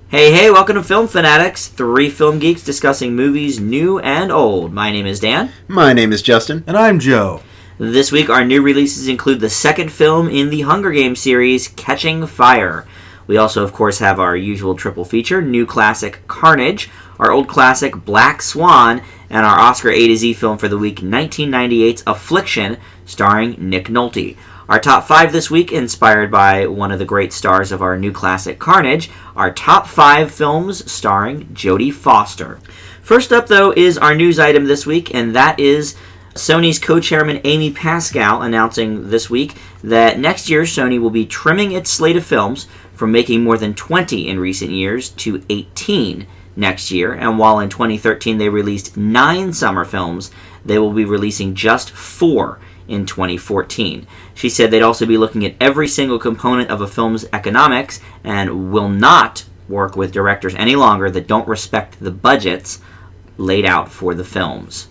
Hey, welcome to Film Fanatics, three film geeks discussing movies new and old. My name is Dan. My name is Justin. And I'm Joe. This week, our new releases include the second film in the Hunger Games series, Catching Fire. We also, of course, have our usual triple feature, new classic Carnage, our old classic Black Swan, and our Oscar A to Z film for the week, 1998's Affliction, starring Nick Nolte. Our top 5 this week, inspired by one of the great stars of our new classic Carnage, our top 5 films starring Jodie Foster. First up, though, is our news item this week, and that is Sony's co-chairman Amy Pascal announcing this week that next year Sony will be trimming its slate of films from making more than 20 in recent years to 18 next year. And while in 2013 they released 9 summer films, they will be releasing just 4 in 2014. She said they'd also be looking at every single component of a film's economics and will not work with directors any longer that don't respect the budgets laid out for the films.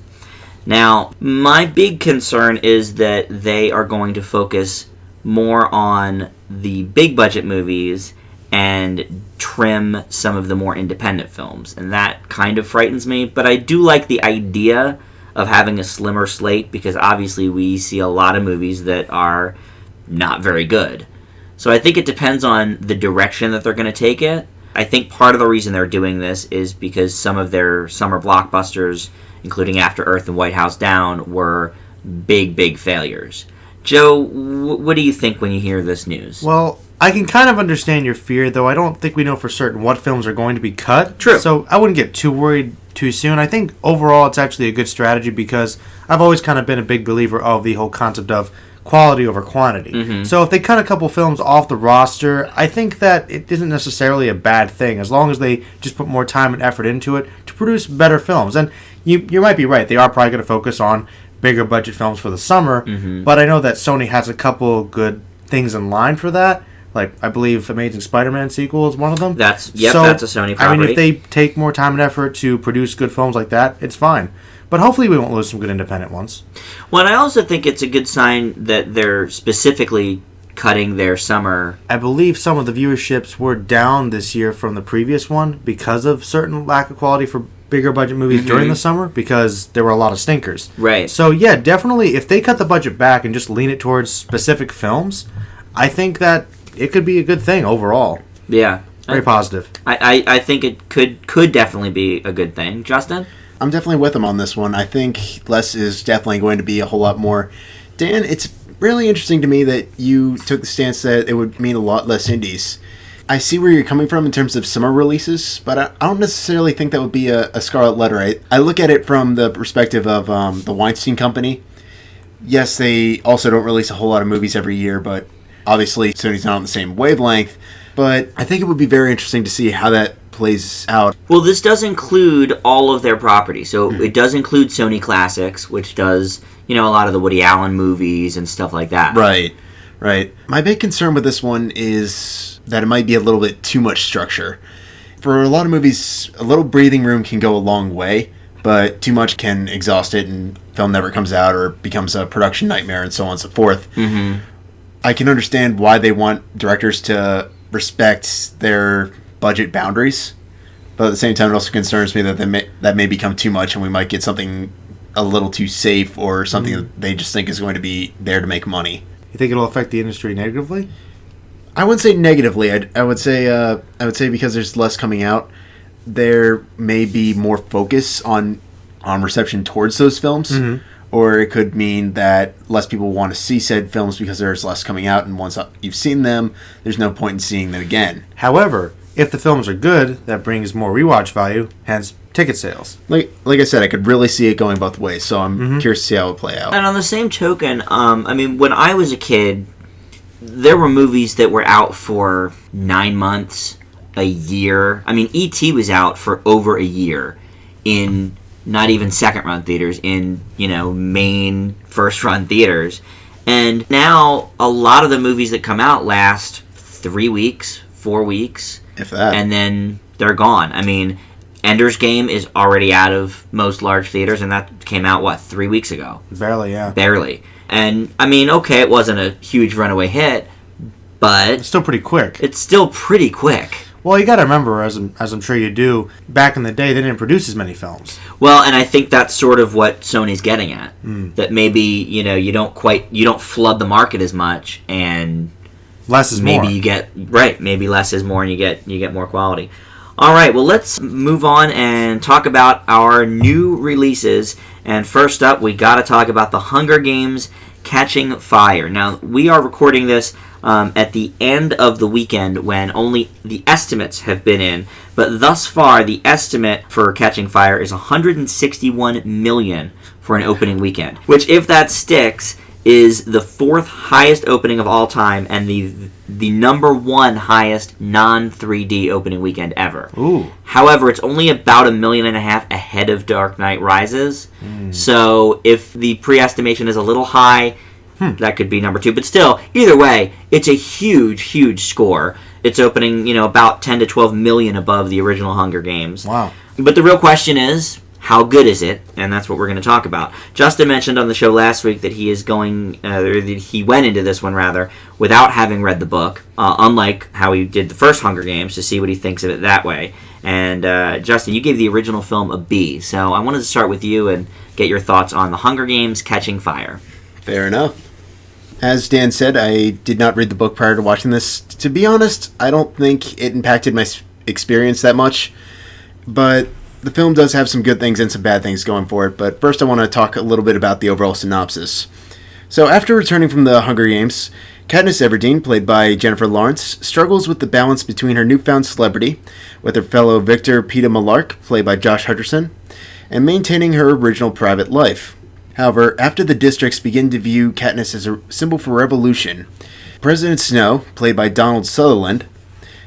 Now, my big concern is that they are going to focus more on the big budget movies and trim some of the more independent films, and that kind of frightens me, but I do like the idea of having a slimmer slate, because obviously we see a lot of movies that are not very good. So I think it depends on the direction that they're going to take it. I think part of the reason they're doing this is because some of their summer blockbusters, including After Earth and White House Down, were big failures. Joe, what do you think when you hear this news? Well, I can kind of understand your fear, though I don't think we know for certain what films are going to be cut. True. So I wouldn't get too worried too soon. I think overall it's actually a good strategy because I've always kind of been a big believer of the whole concept of quality over quantity. Mm-hmm. So if they cut a couple films off the roster, I think that it isn't necessarily a bad thing as long as they just put more time and effort into it to produce better films. And you might be right. They are probably going to focus on bigger budget films for the summer, but I know that Sony has a couple good things in line for that. Like, I believe Amazing Spider-Man sequel is one of them. That's a Sony property. I mean, if they take more time and effort to produce good films like that, it's fine. But hopefully we won't lose some good independent ones. Well, and I also think it's a good sign that they're specifically cutting their summer. I believe some of the viewerships were down this year from the previous one because of certain lack of quality for bigger budget movies during the summer, because there were a lot of stinkers. Right. So yeah, definitely if they cut the budget back and just lean it towards specific films, I think that it could be a good thing overall. Yeah. Very positive. I think it could definitely be a good thing. Justin? I'm definitely with him on this one. I think less is definitely going to be a whole lot more. Dan, it's really interesting to me that you took the stance that it would mean a lot less indies. I see where you're coming from in terms of summer releases, but I don't necessarily think that would be a scarlet letter. I look at it from the perspective of the Weinstein Company. Yes, they also don't release a whole lot of movies every year, but obviously Sony's not on the same wavelength. But I think it would be very interesting to see how that plays out. Well, this does include all of their properties. So it does include Sony Classics, which does, a lot of the Woody Allen movies and stuff like that. Right. My big concern with this one is that it might be a little bit too much structure. For a lot of movies, a little breathing room can go a long way, but too much can exhaust it and film never comes out or becomes a production nightmare and so on and so forth. Mm-hmm. I can understand why they want directors to respect their budget boundaries, but at the same time it also concerns me that that may become too much and we might get something a little too safe or something that they just think is going to be there to make money. You think it'll affect the industry negatively? I wouldn't say negatively. I would say because there's less coming out, there may be more focus on reception towards those films. Mm-hmm. Or it could mean that less people want to see said films because there's less coming out, and once you've seen them, there's no point in seeing them again. However, if the films are good, that brings more rewatch value, hence ticket sales. Like I said, I could really see it going both ways, so I'm curious to see how it will play out. And on the same token, when I was a kid, there were movies that were out for 9 months, a year. E.T. was out for over a year in not even second-run theaters, in, main first-run theaters. And now, a lot of the movies that come out last 3 weeks, 4 weeks. If that. And then they're gone. Ender's Game is already out of most large theaters, and that came out, 3 weeks ago? Barely, yeah. Barely. And, okay, it wasn't a huge runaway hit, but it's still pretty quick. It's still pretty quick. Well, you got to remember, as I'm sure you do, back in the day, they didn't produce as many films. Well, and I think that's sort of what Sony's getting at. That maybe, you don't flood the market as much, and less is more. Maybe less is more, and you get more quality. All right, well, let's move on and talk about our new releases. And first up, we got to talk about The Hunger Games: Catching Fire. Now, we are recording this at the end of the weekend when only the estimates have been in. But thus far, the estimate for Catching Fire is $161 million for an opening weekend, which, if that sticks, is the fourth highest opening of all time and the number one highest non-3D opening weekend ever. Ooh. However, it's only about $1.5 million ahead of Dark Knight Rises. So if the pre-estimation is a little high, that could be number two. But still, either way, it's a huge, huge score. It's opening, about 10 to 12 million above the original Hunger Games. Wow. But the real question is, how good is it? And that's what we're going to talk about. Justin mentioned on the show last week that he went into this one, without having read the book, unlike how he did the first Hunger Games, to see what he thinks of it that way. And Justin, you gave the original film a B, so I wanted to start with you and get your thoughts on The Hunger Games: Catching Fire. Fair enough. As Dan said, I did not read the book prior to watching this. To be honest, I don't think it impacted my experience that much, but the film does have some good things and some bad things going for it. But first I want to talk a little bit about the overall synopsis. So after returning from the Hunger Games, Katniss Everdeen, played by Jennifer Lawrence, struggles with the balance between her newfound celebrity, with her fellow Victor Peeta Mellark, played by Josh Hutcherson, and maintaining her original private life. However, after the districts begin to view Katniss as a symbol for revolution, President Snow, played by Donald Sutherland,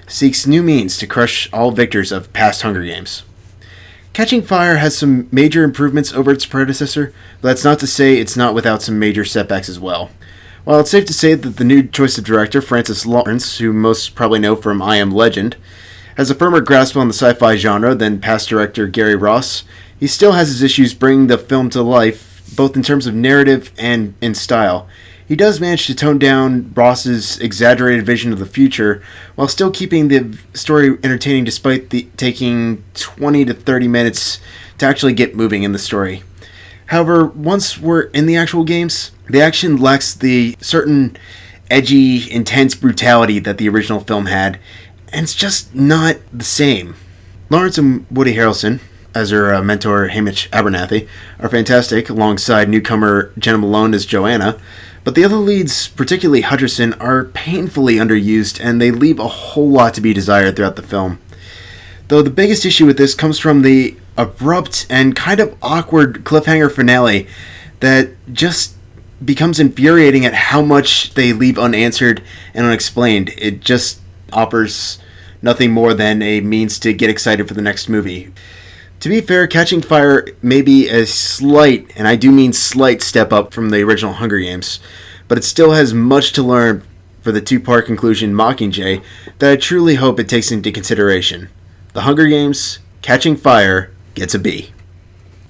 seeks new means to crush all victors of past Hunger Games. Catching Fire has some major improvements over its predecessor, but that's not to say it's not without some major setbacks as well. While it's safe to say that the new choice of director, Francis Lawrence, who most probably know from I Am Legend, has a firmer grasp on the sci-fi genre than past director Gary Ross, he still has his issues bringing the film to life, both in terms of narrative and in style. He does manage to tone down Ross's exaggerated vision of the future, while still keeping the story entertaining despite taking 20 to 30 minutes to actually get moving in the story. However, once we're in the actual games, the action lacks the certain edgy, intense brutality that the original film had, and it's just not the same. Lawrence and Woody Harrelson, as her mentor Hamish Abernathy, are fantastic, alongside newcomer Jenna Malone as Joanna, but the other leads, particularly Hutcherson, are painfully underused, and they leave a whole lot to be desired throughout the film. Though the biggest issue with this comes from the abrupt and kind of awkward cliffhanger finale that just becomes infuriating at how much they leave unanswered and unexplained. It just offers nothing more than a means to get excited for the next movie. To be fair, Catching Fire may be a slight, and I do mean slight, step up from the original Hunger Games, but it still has much to learn for the two-part conclusion Mockingjay that I truly hope it takes into consideration. The Hunger Games: Catching Fire gets a B.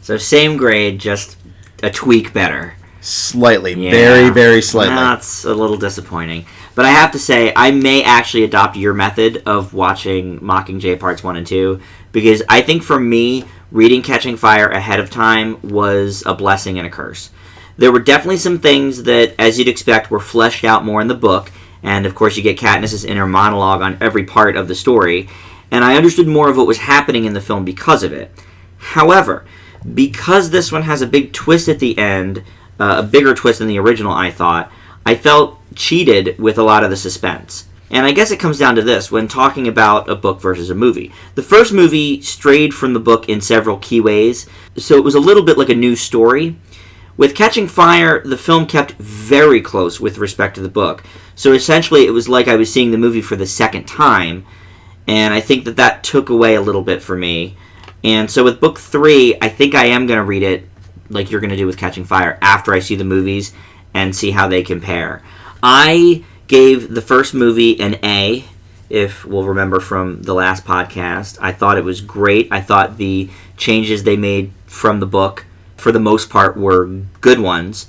So same grade, just a tweak better. Slightly. Yeah. Very, very slightly. That's a little disappointing. But I have to say, I may actually adopt your method of watching Mockingjay Parts 1 and 2, because I think for me, reading Catching Fire ahead of time was a blessing and a curse. There were definitely some things that, as you'd expect, were fleshed out more in the book, and of course you get Katniss's inner monologue on every part of the story, and I understood more of what was happening in the film because of it. However, because this one has a big twist at the end, a bigger twist than the original, I thought, I felt cheated with a lot of the suspense. And I guess it comes down to this when talking about a book versus a movie. The first movie strayed from the book in several key ways, so it was a little bit like a new story. With Catching Fire, the film kept very close with respect to the book. So essentially it was like I was seeing the movie for the second time, and I think that took away a little bit for me. And so with book 3, I think I am going to read it like you're going to do with Catching Fire after I see the movies and see how they compare. I gave the first movie an A, if we'll remember from the last podcast. I thought it was great. I thought the changes they made from the book, for the most part, were good ones.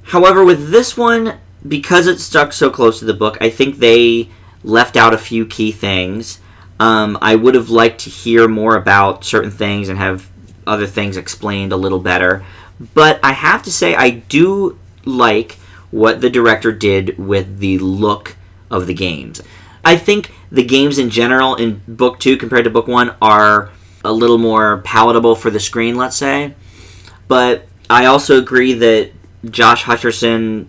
However, with this one, because it stuck so close to the book, I think they left out a few key things. I would have liked to hear more about certain things and have other things explained a little better. But I have to say, I do like what the director did with the look of the games. I think the games in general in Book 2 compared to Book 1 are a little more palatable for the screen, let's say. But I also agree that Josh Hutcherson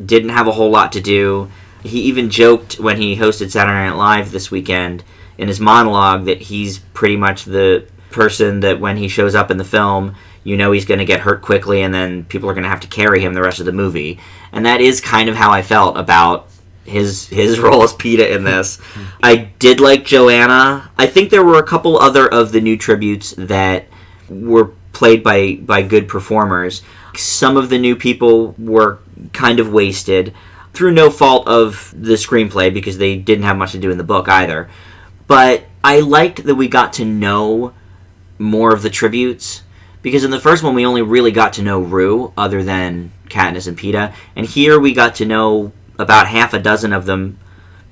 didn't have a whole lot to do. He even joked when he hosted Saturday Night Live this weekend in his monologue that he's pretty much the person that when he shows up in the film, you know he's going to get hurt quickly and then people are going to have to carry him the rest of the movie. And that is kind of how I felt about his role as PETA in this. I did like Joanna. I think there were a couple other of the new tributes that were played by good performers. Some of the new people were kind of wasted through no fault of the screenplay because they didn't have much to do in the book either. But I liked that we got to know more of the tributes, because in the first one we only really got to know Rue other than Katniss and PETA, and here we got to know about half a dozen of them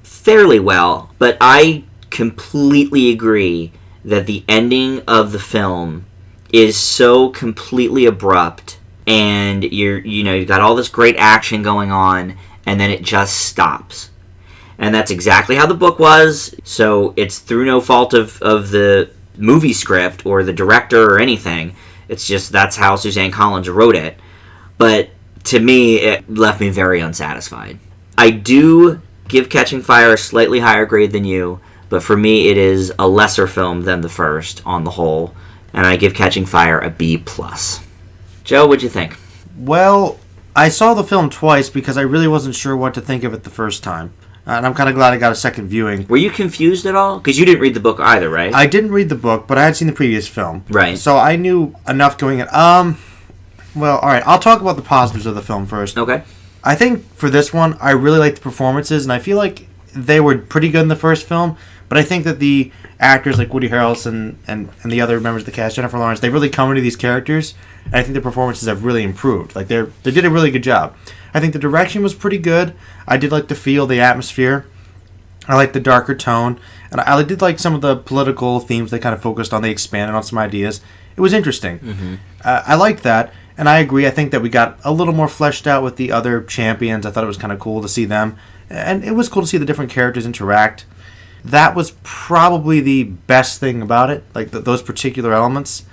fairly well. But I completely agree that the ending of the film is so completely abrupt, and you've got all this great action going on, and then it just stops. And that's exactly how the book was, so it's through no fault of the movie script or the director or anything. It's just that's how Suzanne Collins wrote it. But to me, it left me very unsatisfied. I do give Catching Fire a slightly higher grade than you, but for me it is a lesser film than the first on the whole, and I give Catching Fire a B+. Joe, what'd you think? Well, I saw the film twice because I really wasn't sure what to think of it the first time. And I'm kind of glad I got a second viewing. Were you confused at all? Because you didn't read the book either, right? I didn't read the book, but I had seen the previous film. Right. So I knew enough going in. Well, alright, I'll talk about the positives of the film first. Okay. I think for this one, I really liked the performances, and I feel like they were pretty good in the first film, but I think that the actors like Woody Harrelson and the other members of the cast, Jennifer Lawrence, they've really come into these characters, and I think the performances have really improved. Like, they did a really good job. I think the direction was pretty good. I did like the feel, the atmosphere. I liked the darker tone, and I did like some of the political themes they kind of focused on. They expanded on some ideas. It was interesting. Mm-hmm. I liked that, and I agree. I think that we got a little more fleshed out with the other champions. I thought it was kind of cool to see them, and it was cool to see the different characters interact. That was probably the best thing about it, like those particular elements.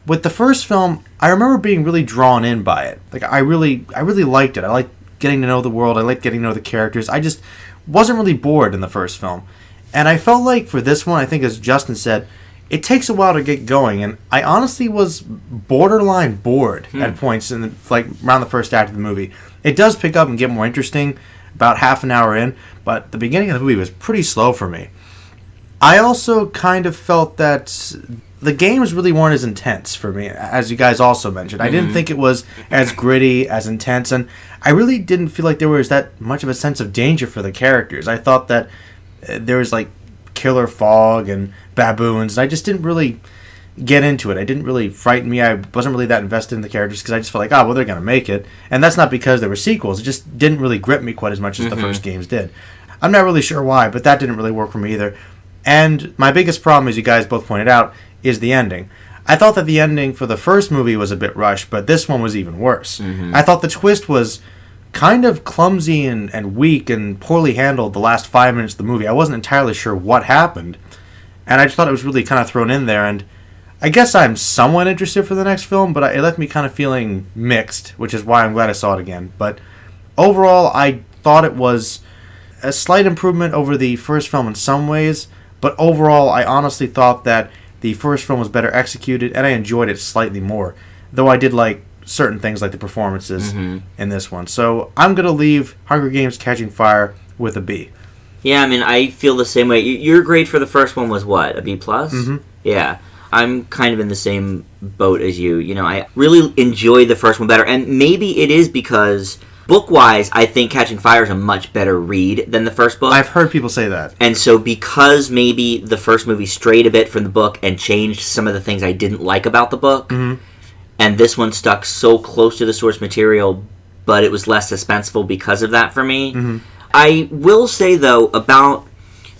With the first film, I remember being really drawn in by it. Like, I really liked it. I liked getting to know the world. I liked getting to know the characters. I just wasn't really bored in the first film. And I felt like for this one, I think as Justin said, it takes a while to get going. And I honestly was borderline bored at points in around the first act of the movie. It does pick up and get more interesting about half an hour in, but the beginning of the movie was pretty slow for me. I also kind of felt that the games really weren't as intense for me, as you guys also mentioned. I didn't think it was as gritty, as intense, and I really didn't feel like there was that much of a sense of danger for the characters. I thought that there was like killer fog and baboons, and I just didn't really get into it. It didn't really frighten me. I wasn't really that invested in the characters because I just felt like, well, they're going to make it. And that's not because there were sequels. It just didn't really grip me quite as much as the first games did. I'm not really sure why, but that didn't really work for me either. And my biggest problem, as you guys both pointed out, is the ending. I thought that the ending for the first movie was a bit rushed, but this one was even worse. I thought the twist was kind of clumsy and weak and poorly handled the last 5 minutes of the movie. I wasn't entirely sure what happened, and I just thought it was really kind of thrown in there, and I guess I'm somewhat interested for the next film, but it left me kind of feeling mixed, which is why I'm glad I saw it again. But overall, I thought it was a slight improvement over the first film in some ways, but overall, I honestly thought that the first film was better executed, and I enjoyed it slightly more, though I did like certain things like the performances in this one. So I'm going to leave Hunger Games Catching Fire with a B. Yeah, I mean, I feel the same way. Your grade for the first one was what, a B+? Yeah. I'm kind of in the same boat as you. You know, I really enjoyed the first one better, and maybe it is because book-wise, I think Catching Fire is a much better read than the first book. I've heard people say that. And so because maybe the first movie strayed a bit from the book and changed some of the things I didn't like about the book, and this one stuck so close to the source material, but it was less suspenseful because of that for me. I will say, though, about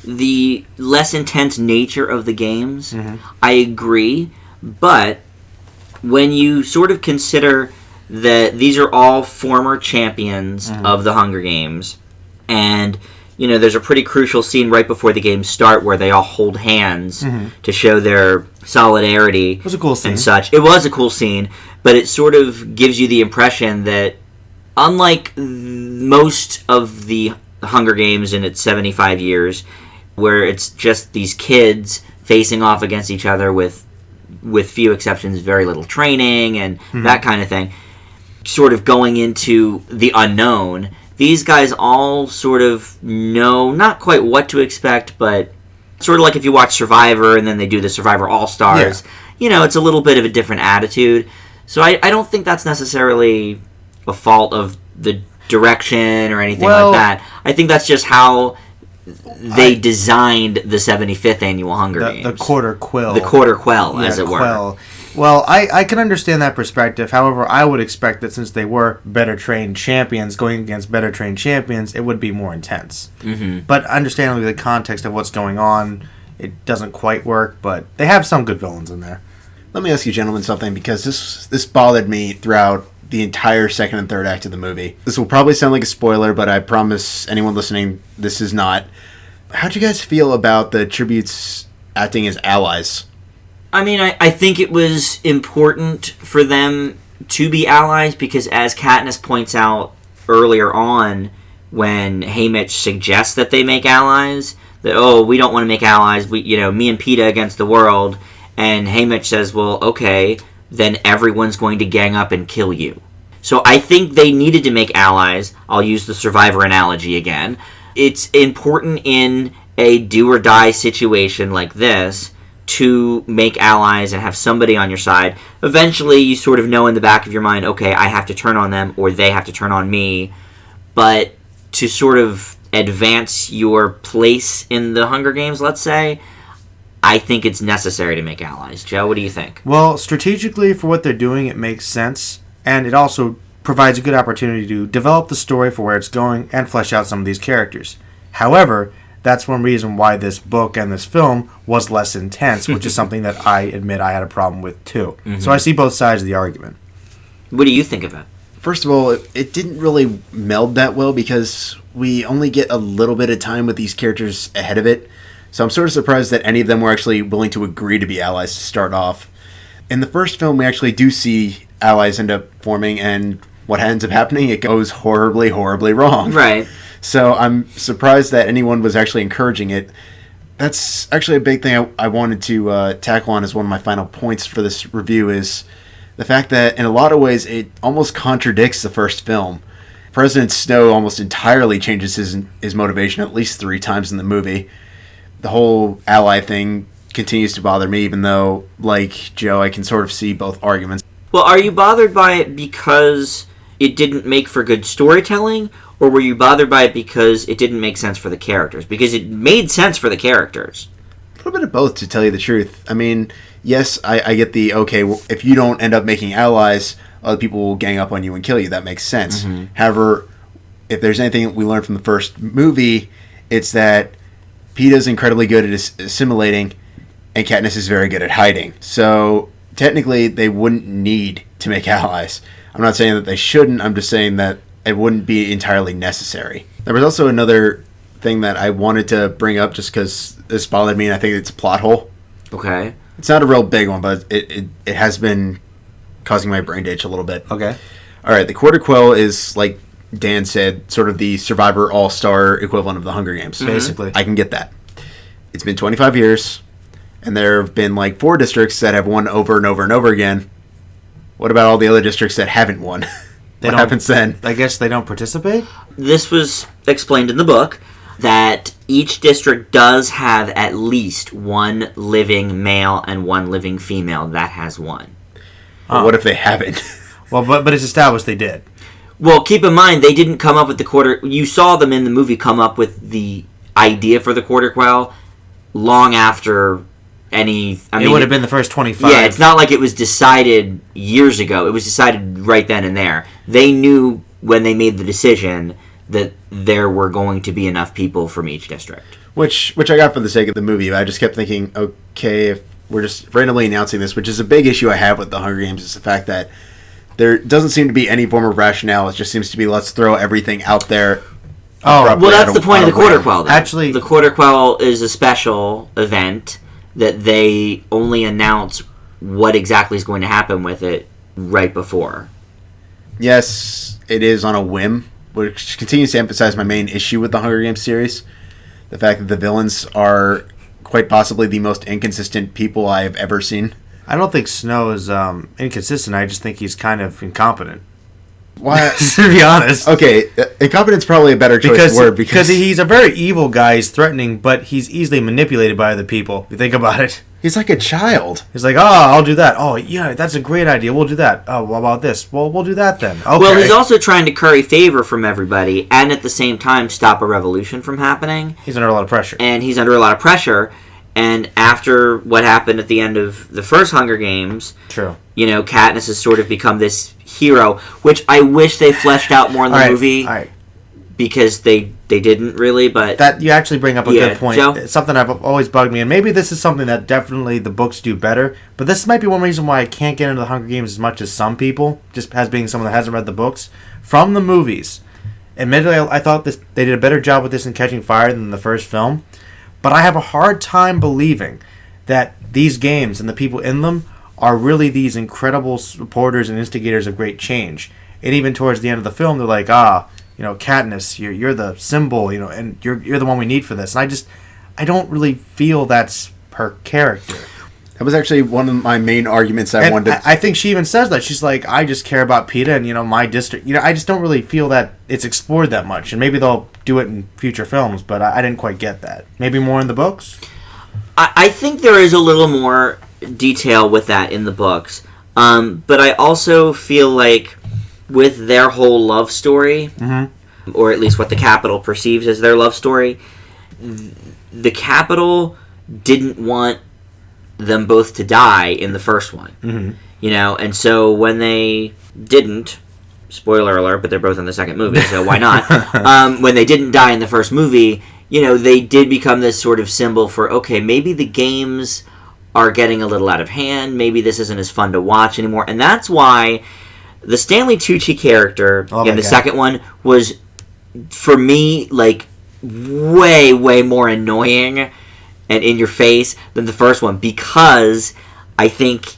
the less intense nature of the games. I agree, but when you sort of consider that these are all former champions of the Hunger Games, and there's a pretty crucial scene right before the games start where they all hold hands to show their solidarity. It was a cool scene. And such. It was a cool scene, but it sort of gives you the impression that unlike most of the Hunger Games in its 75 years, where it's just these kids facing off against each other with few exceptions, very little training and that kind of thing, sort of going into the unknown, these guys all sort of know not quite what to expect, but sort of like if you watch Survivor and then they do the Survivor All-Stars, it's a little bit of a different attitude. So I don't think that's necessarily a fault of the direction or anything like that. I think that's just how they designed the 75th annual Hunger Games. The quarter quill. The quarter quell, as it were. Well, I can understand that perspective. However, I would expect that since they were better trained champions going against better trained champions, it would be more intense. But understandably, the context of what's going on, it doesn't quite work, but they have some good villains in there. Let me ask you gentlemen something, because this bothered me throughout the entire second and third act of the movie. This will probably sound like a spoiler, but I promise anyone listening this is not. How'd you guys feel about the tributes acting as allies? I mean, I think it was important for them to be allies because, as Katniss points out earlier on, when Haymitch suggests that they make allies, that, we don't want to make allies, me and Peeta against the world, and Haymitch says, well, okay, then everyone's going to gang up and kill you. So I think they needed to make allies. I'll use the Survivor analogy again. It's important in a do-or-die situation like this to make allies and have somebody on your side. Eventually, you sort of know in the back of your mind, okay, I have to turn on them or they have to turn on me. But to sort of advance your place in the Hunger Games, let's say, I think it's necessary to make allies. Joe, what do you think? Well, strategically, for what they're doing, it makes sense. And it also provides a good opportunity to develop the story for where it's going and flesh out some of these characters. However, that's one reason why this book and this film was less intense, which is something that I admit I had a problem with too. So I see both sides of the argument. What do you think of it? First of all, it didn't really meld that well because we only get a little bit of time with these characters ahead of it. So I'm sort of surprised that any of them were actually willing to agree to be allies to start off. In the first film, we actually do see allies end up forming, and what ends up happening, it goes horribly, horribly wrong. Right. So I'm surprised that anyone was actually encouraging it. That's actually a big thing I wanted to tackle on as one of my final points for this review is the fact that in a lot of ways it almost contradicts the first film. President Snow almost entirely changes his motivation at least 3 times in the movie. The whole ally thing continues to bother me, even though, like Joe, I can sort of see both arguments. Well, are you bothered by it because it didn't make for good storytelling, or were you bothered by it because it didn't make sense for the characters? Because it made sense for the characters. A little bit of both, to tell you the truth. I mean, yes, I get the, okay, well, if you don't end up making allies, other people will gang up on you and kill you. That makes sense. However, if there's anything we learned from the first movie, it's that Peeta's incredibly good at assimilating, and Katniss is very good at hiding. So, technically, they wouldn't need to make allies. I'm not saying that they shouldn't, I'm just saying that it wouldn't be entirely necessary. There was also another thing that I wanted to bring up just because this bothered me, and I think it's a plot hole. Okay. It's not a real big one, but it has been causing my brain to itch a little bit. Okay. Alright, the Quarter Quell is, like Dan said, sort of the Survivor All-Star equivalent of the Hunger Games. Basically. I can get that. It's been 25 years, and there have been like 4 districts that have won over and over and over again. What about all the other districts that haven't won? What happens then? I guess they don't participate? This was explained in the book, that each district does have at least 1 living male and 1 living female that has won. What if they haven't? Well, but it's established they did. Well, keep in mind, they didn't come up with the quarter... You saw them in the movie come up with the idea for the Quarter Quell long after any... It would have been the first 25. Yeah, it's not like it was decided years ago. It was decided right then and there. They knew when they made the decision that there were going to be enough people from each district. Which I got for the sake of the movie. I just kept thinking, okay, if we're just randomly announcing this, which is a big issue I have with the Hunger Games, is the fact that there doesn't seem to be any form of rationale. It just seems to be, let's throw everything out there. Well, that's the point of the Quarter Quell, though. Actually, the Quarter Quell is a special event that they only announce what exactly is going to happen with it right before. Yes, it is on a whim, which continues to emphasize my main issue with the Hunger Games series. The fact that the villains are quite possibly the most inconsistent people I have ever seen. I don't think Snow is inconsistent. I just think he's kind of incompetent. Why? To be honest. Okay, incompetent's probably a better choice of word. Because he's a very evil guy. He's threatening, but he's easily manipulated by other people. If you think about it. He's like a child. He's like, I'll do that. Oh, yeah, that's a great idea. We'll do that. Oh, what about this? Well, we'll do that then. Okay. Well, he's also trying to curry favor from everybody and at the same time stop a revolution from happening. He's under a lot of pressure. And after what happened at the end of the first Hunger Games, true. Katniss has sort of become this hero, which I wish they fleshed out more in the movie. Because they didn't really, but... That you actually bring up a good point. Joe? It's something I've always bugged me, and maybe this is something that definitely the books do better, but this might be one reason why I can't get into the Hunger Games as much as some people, just as being someone that hasn't read the books. From the movies, admittedly, I thought they did a better job with this in Catching Fire than the first film, but I have a hard time believing that these games and the people in them are really these incredible supporters and instigators of great change. And even towards the end of the film, they're like, Katniss, you're the symbol, and you're the one we need for this. And I don't really feel that's her character. That was actually one of my main arguments I wanted. I think she even says that. She's like, I just care about PETA and, my district. I just don't really feel that it's explored that much. And maybe they'll do it in future films, but I didn't quite get that. Maybe more in the books? I think there is a little more detail with that in the books. But I also feel like with their whole love story, or at least what the Capitol perceives as their love story, the Capitol didn't want them both to die in the first one. And so when they didn't, spoiler alert, but they're both in the second movie, so why not? When they didn't die in the first movie, they did become this sort of symbol for, okay, maybe the games are getting a little out of hand, maybe this isn't as fun to watch anymore, and that's why the Stanley Tucci character in the second one was, for me, like, way, way more annoying and in your face than the first one, because I think,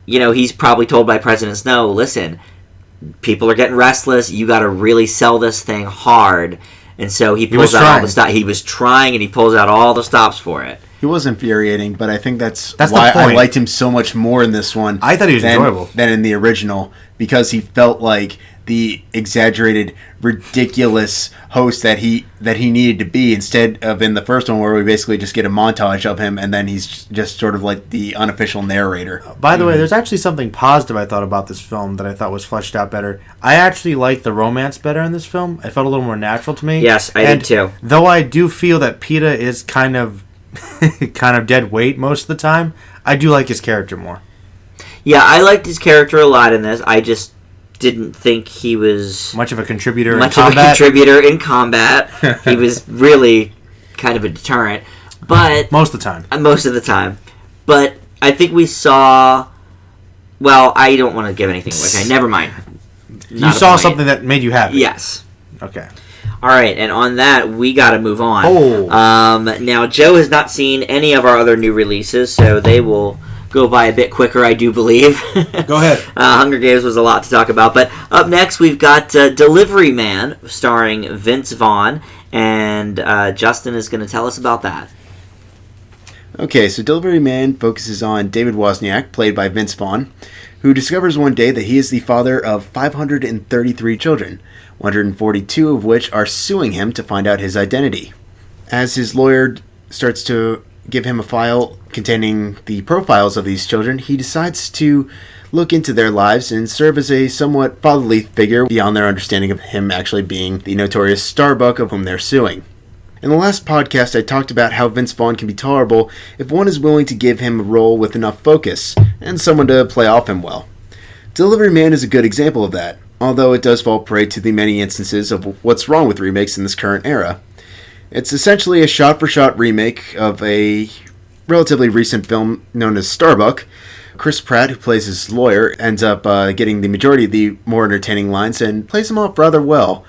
he's probably told by President Snow, listen, people are getting restless, you got to really sell this thing hard. And so he pulls out all the stops. He was trying, and he pulls out all the stops for it. He was infuriating, but I think that's why I liked him so much more in this one. I thought he was enjoyable than in the original, because he felt like the exaggerated, ridiculous host that he needed to be, instead of in the first one where we basically just get a montage of him and then he's just sort of like the unofficial narrator. By the way, there's actually something positive I thought about this film that I thought was fleshed out better. I actually liked the romance better in this film. It felt a little more natural to me. Yes, I did too. Though I do feel that PETA is kind of dead weight most of the time, I do like his character more. Yeah, I liked his character a lot in this. I just didn't think he was much of a contributor in combat. He was really kind of a deterrent, but most of the time. But I think we saw, well, I don't want to give anything away. Okay, never mind. You saw something that made you happy. Yes. Okay. All right, and on that, we got to move on. Oh. Now, Joe has not seen any of our other new releases, so they will go by a bit quicker, I do believe. Go ahead. Hunger Games was a lot to talk about. But up next, we've got Delivery Man, starring Vince Vaughn, and Justin is going to tell us about that. Okay, so Delivery Man focuses on David Wozniak, played by Vince Vaughn, who discovers one day that he is the father of 533 children, 142 of which are suing him to find out his identity. As his lawyer starts to give him a file containing the profiles of these children, he decides to look into their lives and serve as a somewhat fatherly figure beyond their understanding of him actually being the notorious Starbuck of whom they're suing. In the last podcast, I talked about how Vince Vaughn can be tolerable if one is willing to give him a role with enough focus, and someone to play off him well. Delivery Man is a good example of that, although it does fall prey to the many instances of what's wrong with remakes in this current era. It's essentially a shot-for-shot remake of a relatively recent film known as Starbuck. Chris Pratt, who plays his lawyer, ends up getting the majority of the more entertaining lines and plays them off rather well.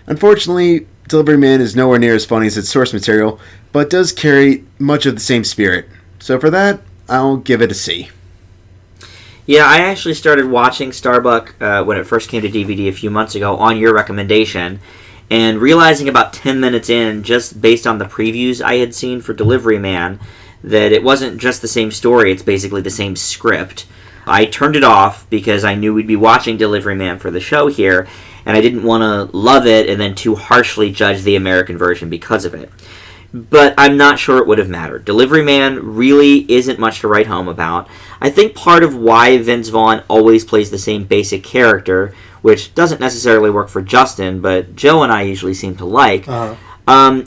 Unfortunately, Delivery Man is nowhere near as funny as its source material, but does carry much of the same spirit. So for that, I'll give it a C. Yeah, I actually started watching Starbuck when it first came to DVD a few months ago on your recommendation, and realizing about 10 minutes in, just based on the previews I had seen for Delivery Man, that it wasn't just the same story, it's basically the same script. I turned it off because I knew we'd be watching Delivery Man for the show here, and I didn't want to love it and then too harshly judge the American version because of it. But I'm not sure it would have mattered. Delivery Man really isn't much to write home about. I think part of why Vince Vaughn always plays the same basic character, which doesn't necessarily work for Justin, but Joe and I usually seem to like,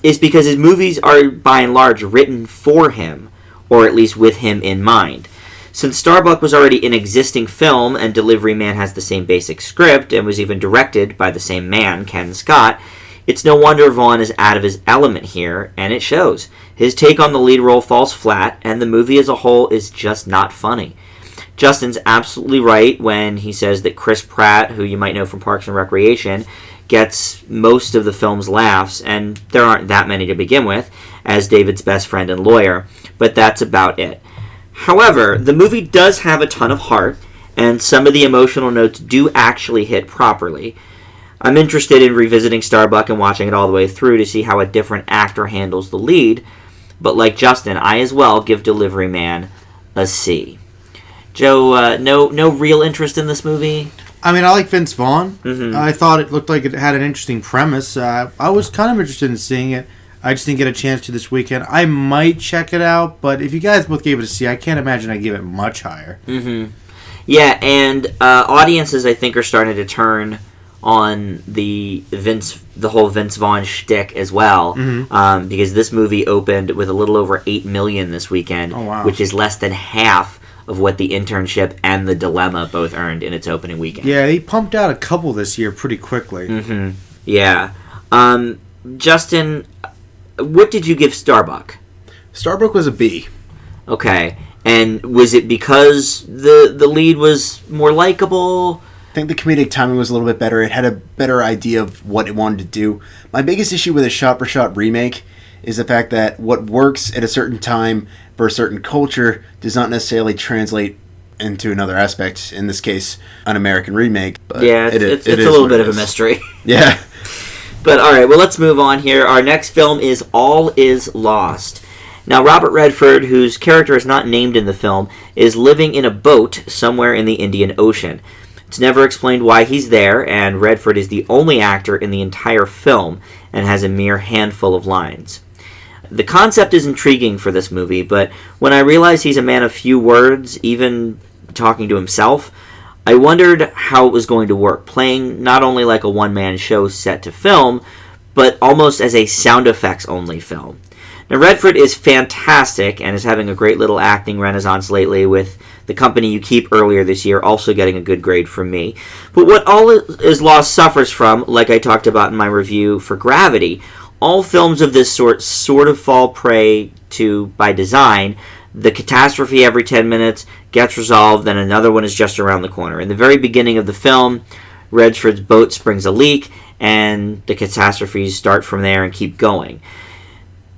is because his movies are, by and large, written for him, or at least with him in mind. Since Starbuck was already an existing film, and Delivery Man has the same basic script, and was even directed by the same man, Ken Scott, it's no wonder Vaughn is out of his element here, and it shows. His take on the lead role falls flat, and the movie as a whole is just not funny. Justin's absolutely right when he says that Chris Pratt, who you might know from Parks and Recreation, gets most of the film's laughs, and there aren't that many to begin with, as David's best friend and lawyer, but that's about it. However, the movie does have a ton of heart, and some of the emotional notes do actually hit properly. I'm interested in revisiting Starbuck and watching it all the way through to see how a different actor handles the lead, but like Justin, I as well give Delivery Man a C. Joe, no real interest in this movie? I mean, I like Vince Vaughn. Mm-hmm. I thought it looked like it had an interesting premise. I was kind of interested in seeing it. I just didn't get a chance to this weekend. I might check it out, but if you guys both gave it a C, I can't imagine I'd give it much higher. Mm-hmm. Yeah, and audiences, I think, are starting to turn on the whole Vince Vaughn shtick as well, because this movie opened with a little over 8 million this weekend, which is less than half of what The Internship and The Dilemma both earned in its opening weekend. Yeah, he pumped out a couple this year pretty quickly. Mm-hmm. Yeah. Justin, what did you give Starbuck? Starbuck was a B. Okay. And was it because the lead was more likable? I think the comedic timing was a little bit better. It had a better idea of what it wanted to do. My biggest issue with a shot-for-shot remake is the fact that what works at a certain time for a certain culture does not necessarily translate into another aspect. In this case, an American remake. But yeah, it's a little bit of a mystery. Yeah. But all right, well, let's move on here. Our next film is All Is Lost. Now, Robert Redford, whose character is not named in the film, is living in a boat somewhere in the Indian Ocean. It's never explained why he's there, and Redford is the only actor in the entire film and has a mere handful of lines. The concept is intriguing for this movie, but when I realized he's a man of few words, even talking to himself, I wondered how it was going to work, playing not only like a one-man show set to film, but almost as a sound effects-only film. Now, Redford is fantastic and is having a great little acting renaissance lately, with The Company You Keep earlier this year also getting a good grade from me. But what All Is Lost suffers from, like I talked about in my review for Gravity, all films of this sort of fall prey to, by design, the catastrophe every 10 minutes gets resolved, then another one is just around the corner. In the very beginning of the film, Redford's boat springs a leak, and the catastrophes start from there and keep going.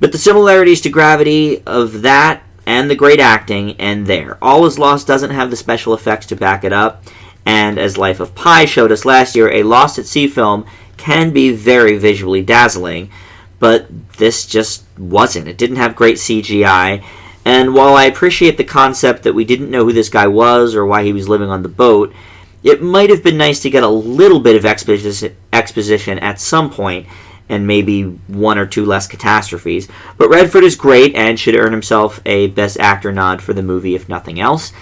But the similarities to Gravity of that and the great acting end there. All Is Lost doesn't have the special effects to back it up, and as Life of Pi showed us last year, a Lost at Sea film can be very visually dazzling, but this just wasn't. It didn't have great CGI, and while I appreciate the concept that we didn't know who this guy was or why he was living on the boat, it might have been nice to get a little bit of exposition at some point, and maybe one or two less catastrophes. But Redford is great and should earn himself a Best Actor nod for the movie, if nothing else.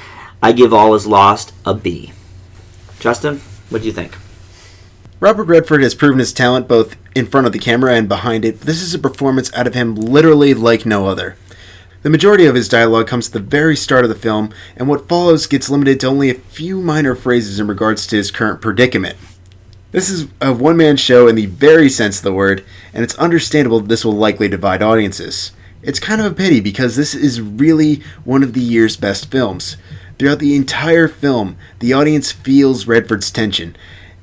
I give All Is Lost a B. Justin, what do you think? Robert Redford has proven his talent both in front of the camera and behind it. This is a performance out of him literally like no other. The majority of his dialogue comes at the very start of the film, and what follows gets limited to only a few minor phrases in regards to his current predicament. This is a one-man show in the very sense of the word, and it's understandable this will likely divide audiences. It's kind of a pity because this is really one of the year's best films. Throughout the entire film, the audience feels Redford's tension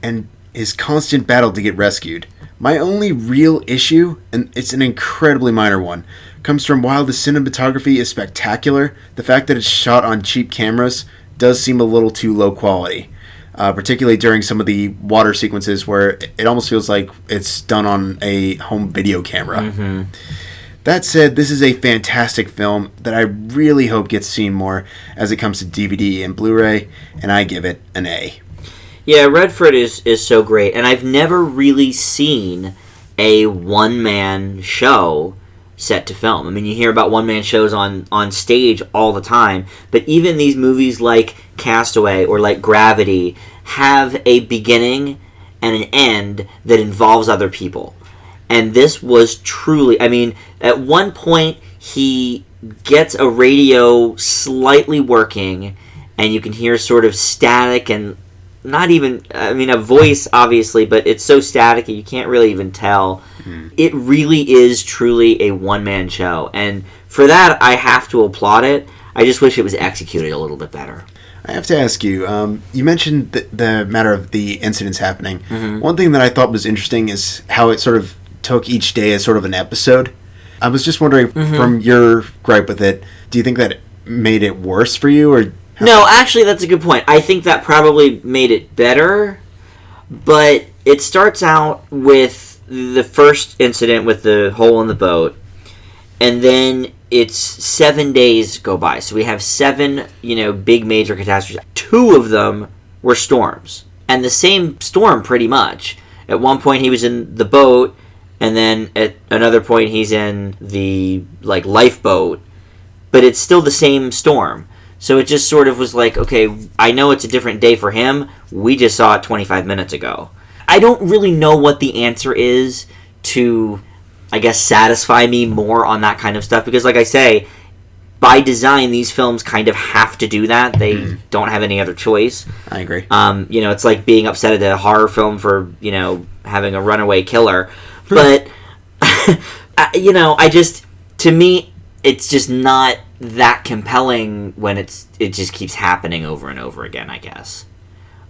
and his constant battle to get rescued. My only real issue, and it's an incredibly minor one, comes from while the cinematography is spectacular, the fact that it's shot on cheap cameras does seem a little too low quality. Particularly during some of the water sequences where it almost feels like it's done on a home video camera. Mm-hmm. That said, this is a fantastic film that I really hope gets seen more as it comes to DVD and Blu-ray, and I give it an A. Yeah, Redford is so great, and I've never really seen a one-man show set to film. I mean, you hear about one-man shows on stage all the time, but even these movies like Castaway or like Gravity have a beginning and an end that involves other people. And this was truly, I mean, at one point he gets a radio slightly working and you can hear sort of static and not even, I mean, a voice obviously, but it's so staticky you can't really even tell. Mm. It really is truly a one-man show. And for that, I have to applaud it. I just wish it was executed a little bit better. I have to ask you, you mentioned the matter of the incidents happening. Mm-hmm. One thing that I thought was interesting is how it sort of took each day as sort of an episode. I was just wondering, from your gripe with it, do you think that made it worse for you? Or no, actually, that's a good point. I think that probably made it better, but it starts out with the first incident with the hole in the boat, and then it's 7 days go by. So we have 7, big major catastrophes. 2 of them were storms, and the same storm pretty much. At one point he was in the boat, and then at another point he's in the lifeboat, but it's still the same storm. So it just sort of was like, okay, I know it's a different day for him. We just saw it 25 minutes ago. I don't really know what the answer is to, I guess, satisfy me more on that kind of stuff. Because like I say, by design, these films kind of have to do that. They don't have any other choice. I agree. It's like being upset at a horror film for, having a runaway killer. But, to me, it's just not that compelling when it just keeps happening over and over again, I guess.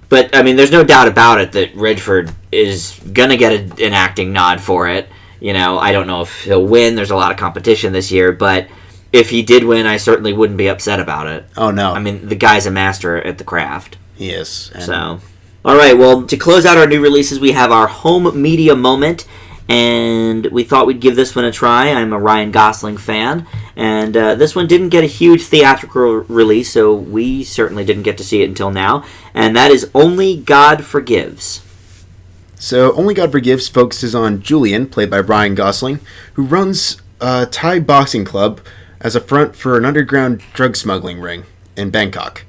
But, I mean, there's no doubt about it that Redford is going to get an acting nod for it. I don't know if he'll win. There's a lot of competition this year. But if he did win, I certainly wouldn't be upset about it. Oh, no. I mean, the guy's a master at the craft. He is. So, all right. Well, to close out our new releases, we have our home media moment. And we thought we'd give this one a try. I'm a Ryan Gosling fan, and this one didn't get a huge theatrical release, so we certainly didn't get to see it until now, and that is Only God Forgives. So, Only God Forgives focuses on Julian, played by Ryan Gosling, who runs a Thai boxing club as a front for an underground drug smuggling ring in Bangkok.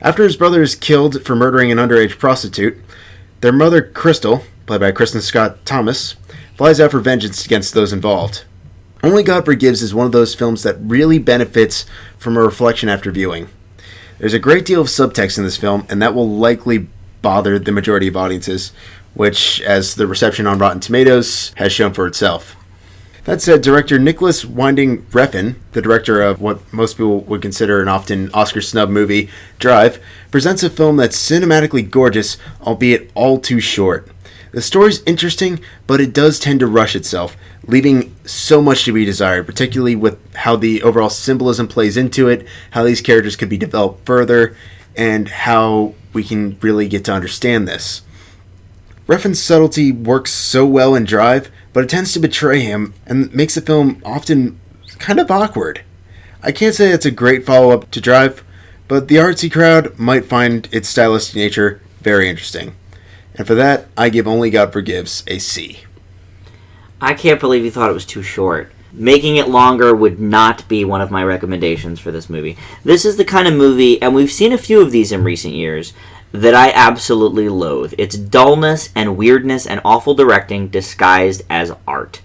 After his brother is killed for murdering an underage prostitute, their mother, Crystal, played by Kristen Scott Thomas, flies out for vengeance against those involved. Only God Forgives is one of those films that really benefits from a reflection after viewing. There's a great deal of subtext in this film, and that will likely bother the majority of audiences, which, as the reception on Rotten Tomatoes has shown for itself. That said, director Nicholas Winding Refn, the director of what most people would consider an often Oscar snub movie, Drive, presents a film that's cinematically gorgeous, albeit all too short. The story's interesting, but it does tend to rush itself, leaving so much to be desired, particularly with how the overall symbolism plays into it, how these characters could be developed further, and how we can really get to understand this. Refn's subtlety works so well in Drive, but it tends to betray him and makes the film often kind of awkward. I can't say it's a great follow-up to Drive, but the artsy crowd might find its stylistic nature very interesting. And for that, I give Only God Forgives a C. I can't believe you thought it was too short. Making it longer would not be one of my recommendations for this movie. This is the kind of movie, and we've seen a few of these in recent years, that I absolutely loathe. It's dullness and weirdness and awful directing disguised as art.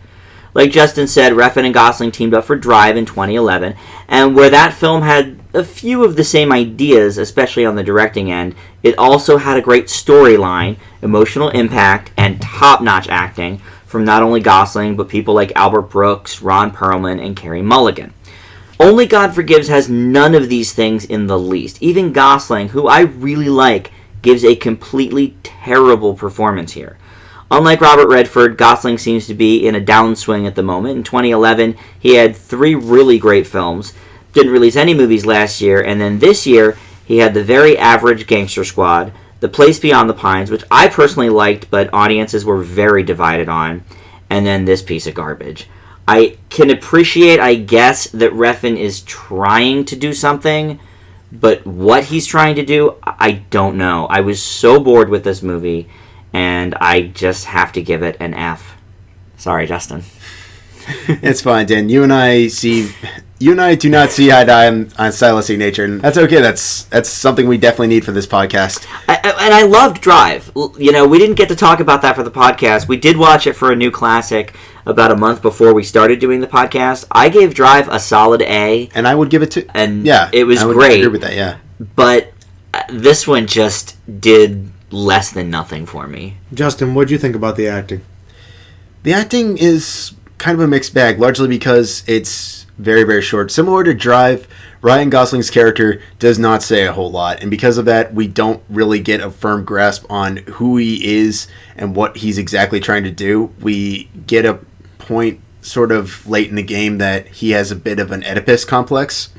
Like Justin said, Refn and Gosling teamed up for Drive in 2011, and where that film had a few of the same ideas, especially on the directing end, it also had a great storyline, emotional impact, and top-notch acting from not only Gosling, but people like Albert Brooks, Ron Perlman, and Carey Mulligan. Only God Forgives has none of these things in the least. Even Gosling, who I really like, gives a completely terrible performance here. Unlike Robert Redford, Gosling seems to be in a downswing at the moment. In 2011, he had 3 really great films, didn't release any movies last year, and then this year, he had the very average Gangster Squad, The Place Beyond the Pines, which I personally liked, but audiences were very divided on, and then this piece of garbage. I can appreciate, I guess, that Refn is trying to do something, but what he's trying to do, I don't know. I was so bored with this movie, and I just have to give it an F. Sorry, Justin. It's fine, Dan. You and I do not see eye to eye on stylistic nature, and that's okay. That's something we definitely need for this podcast. And I loved Drive. You know, we didn't get to talk about that for the podcast. We did watch it for a new classic about a month before we started doing the podcast. I gave Drive a solid A. And I would give it to... And yeah, it was I would great. agree with that, yeah. But this one just did less than nothing for me. Justin, what do you think about the acting? The acting is kind of a mixed bag, largely because it's very, very short. Similar to Drive, Ryan Gosling's character does not say a whole lot, and because of that, we don't really get a firm grasp on who he is and what he's exactly trying to do. We get a point sort of late in the game that he has a bit of an Oedipus complex,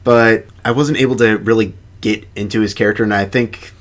but I wasn't able to really get into his character, and I think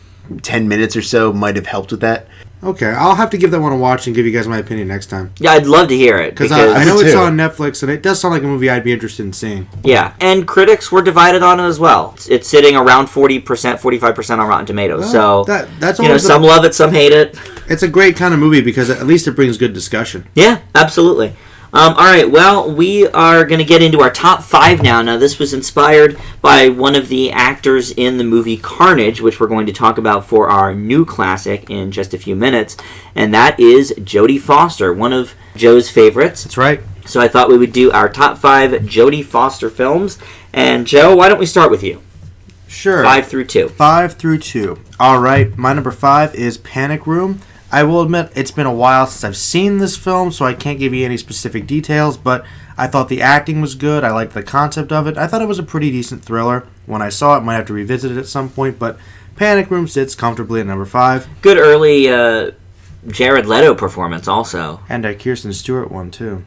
10 minutes or so might have helped with that. Okay, I'll have to give that one a watch and give you guys my opinion next time. Yeah, I'd love to hear it. Because I know it's on Netflix, and it does sound like a movie I'd be interested in seeing. Yeah, and critics were divided on it as well. It's sitting around 40%, 45% on Rotten Tomatoes. Well, so, that's some love it, some hate it. It's a great kind of movie because at least it brings good discussion. Yeah, absolutely. All right, well, we are going to get into our top 5 now. Now, this was inspired by one of the actors in the movie Carnage, which we're going to talk about for our new classic in just a few minutes, and that is Jodie Foster, one of Joe's favorites. That's right. So I thought we would do our top 5 Jodie Foster films. And, Joe, why don't we start with you? Sure. 5 through 2. 5 through 2. All right, my number 5 is Panic Room. I will admit it's been a while since I've seen this film, so I can't give you any specific details, but I thought the acting was good. I liked the concept of it. I thought it was a pretty decent thriller. When I saw it, might have to revisit it at some point, but Panic Room sits comfortably at number 5. Good early Jared Leto performance also. And Kirsten Stewart one, too.